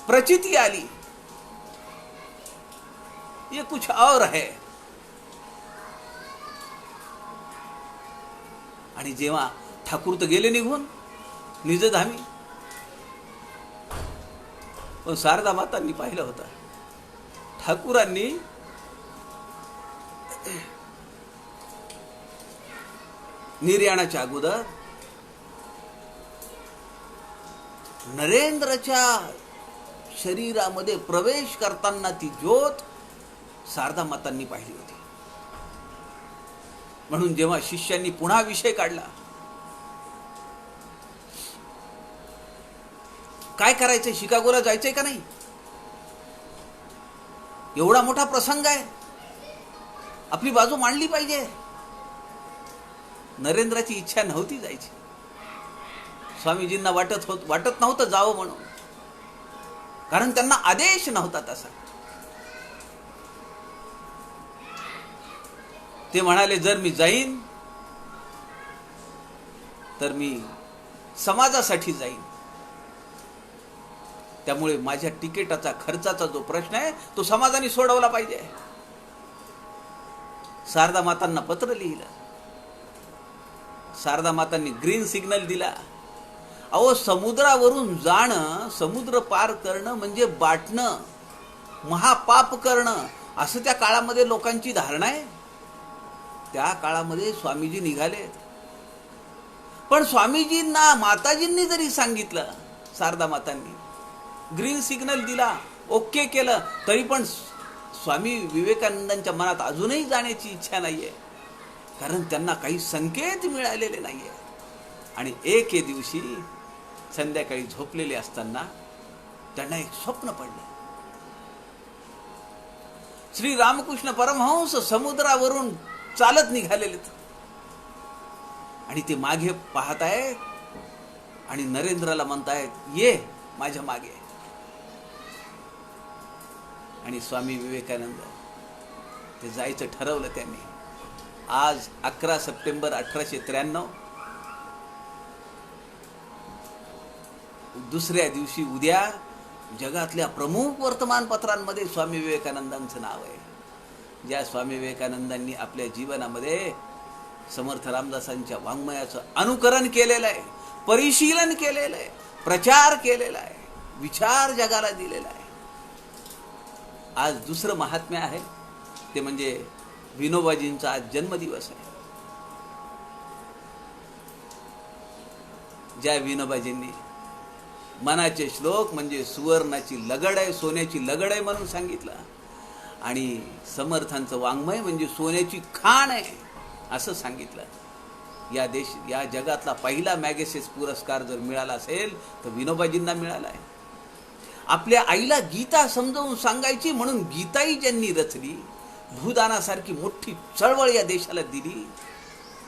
प्रचिती आली, ये कुछ और है. आणि जेव्हा ठाकूर तर गेले निघून निजधामी, पण शारदा मातांनी पाहिलं होतं. ठाकूरांनी निर्याणाच्या अगोदर नरेंद्रच्या शरीरामध्ये प्रवेश करताना ती ज्योत शारदा मातांनी पाहिली होती. म्हणून जेव्हा शिष्यांनी पुन्हा विषय काढला, काय करायचंय, शिकागोला जायचंय का नाही, एवढा मोठा प्रसंग आहे, आपली बाजू मांडली पाहिजे. नरेंद्राची इच्छा नव्हती जायची. स्वामीजींना वाटत नव्हतं जावं म्हणून, कारण त्यांना आदेश नव्हता तसा. ते म्हणाले, जर मी जाईन तर मी समाजासाठी जाईन, त्यामुळे माझ्या तिकिटाचा खर्चाचा जो प्रश्न आहे तो समाजाने सोडवला पाहिजे. शारदा मातांना पत्र लिहिलं, शारदा मातांनी ग्रीन सिग्नल दिला. अहो, समुद्रावरून जाणं, समुद्र पार करणं म्हणजे बाटणं, महापाप करणं, असं त्या काळामध्ये लोकांची धारणा आहे. त्या काळामध्ये स्वामीजी निघाले, पण स्वामीजींना माताजींनी जरी सांगितलं, शारदा मातांनी ग्रीन सिग्नल दिला, ओके केलं, तरी पण स्वामी विवेकानंदांच्या मनात अजूनही जाण्याची इच्छा नाहीये, कारण त्यांना काही संकेत मिळालेले नाहीये. आणि एके दिवशी संध्याकाळी झोपलेले असताना त्यांना एक स्वप्न पडलं. श्री रामकृष्ण परमहंस समुद्रावरून चालत निघालेले आणि ते मागे पाहत आहेत आणि नरेंद्राला म्हणतायत, ये माझ्या मागे. आणि स्वामी विवेकानंद ते जायचं ठरवलं त्यांनी. आज 11 सप्टेंबर 1893, दुसऱ्या दिवशी उद्या जगातल्या प्रमुख वर्तमानपत्रांमध्ये स्वामी विवेकानंदांचं नाव आहे. ज्या स्वामी विवेकानंदांनी आपल्या जीवनामध्ये समर्थ रामदासांच्या वाङ्मयाचं अनुकरण केलेलं आहे, परिशीलन केलेलं आहे, प्रचार केलेला आहे, विचार जगाला दिलेला आहे. आज दुसरं महात्म्य आहे ते म्हणजे विनोबाजींचा आज जन्मदिवस आहे. ज्या विनोबाजींनी मनाचे श्लोक म्हणजे सुवर्णाची लगड आहे, सोन्याची लगड आहे म्हणून सांगितलं, आणि समर्थांचं वाङ्मय म्हणजे सोन्याची खाण आहे असं सांगितलं. या जगातला पहिला मॅगसेस पुरस्कार जर मिळाला असेल तर विनोबाजींना मिळाला आहे. आपल्या आईला गीता समजावून सांगायची म्हणून गीताई ज्यांनी रचली, भूदानासारखी मोठी चळवळ या देशाला दिली,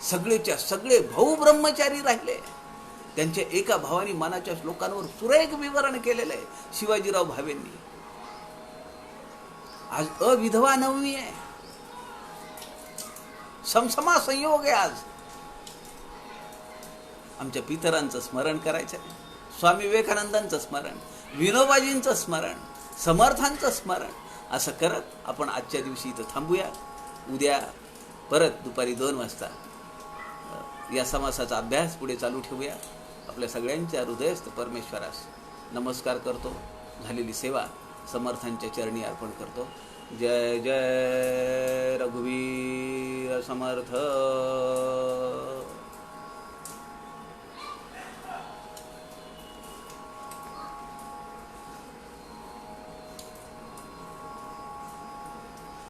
सगळेच्या सगळे भाऊ ब्रह्मचारी राहिले. त्यांच्या एका भावानी मनाच्या श्लोकांवर सुरेख विवरण केलेलं आहे शिवाजीराव भावेंनी. आज अविधवा नवमी आहे, समसमा संयोग आहे. आज आमच्या पितरांचं स्मरण करायचं आहे, स्वामी विवेकानंदांचं स्मरण, विनोबाजींचं स्मरण, समर्थांचं स्मरण. असं करत आपण आजच्या दिवशी इथं थांबूया. उद्या परत दुपारी 2 वाजता या समासाचा अभ्यास पुढे चालू ठेवूया. आपल्या सगळ्यांच्या हृदयस्थ परमेश्वरास नमस्कार करतो. झालेली सेवा समर्थांच्या चरणी अर्पण करतो. जय जय रघुवीर समर्थ.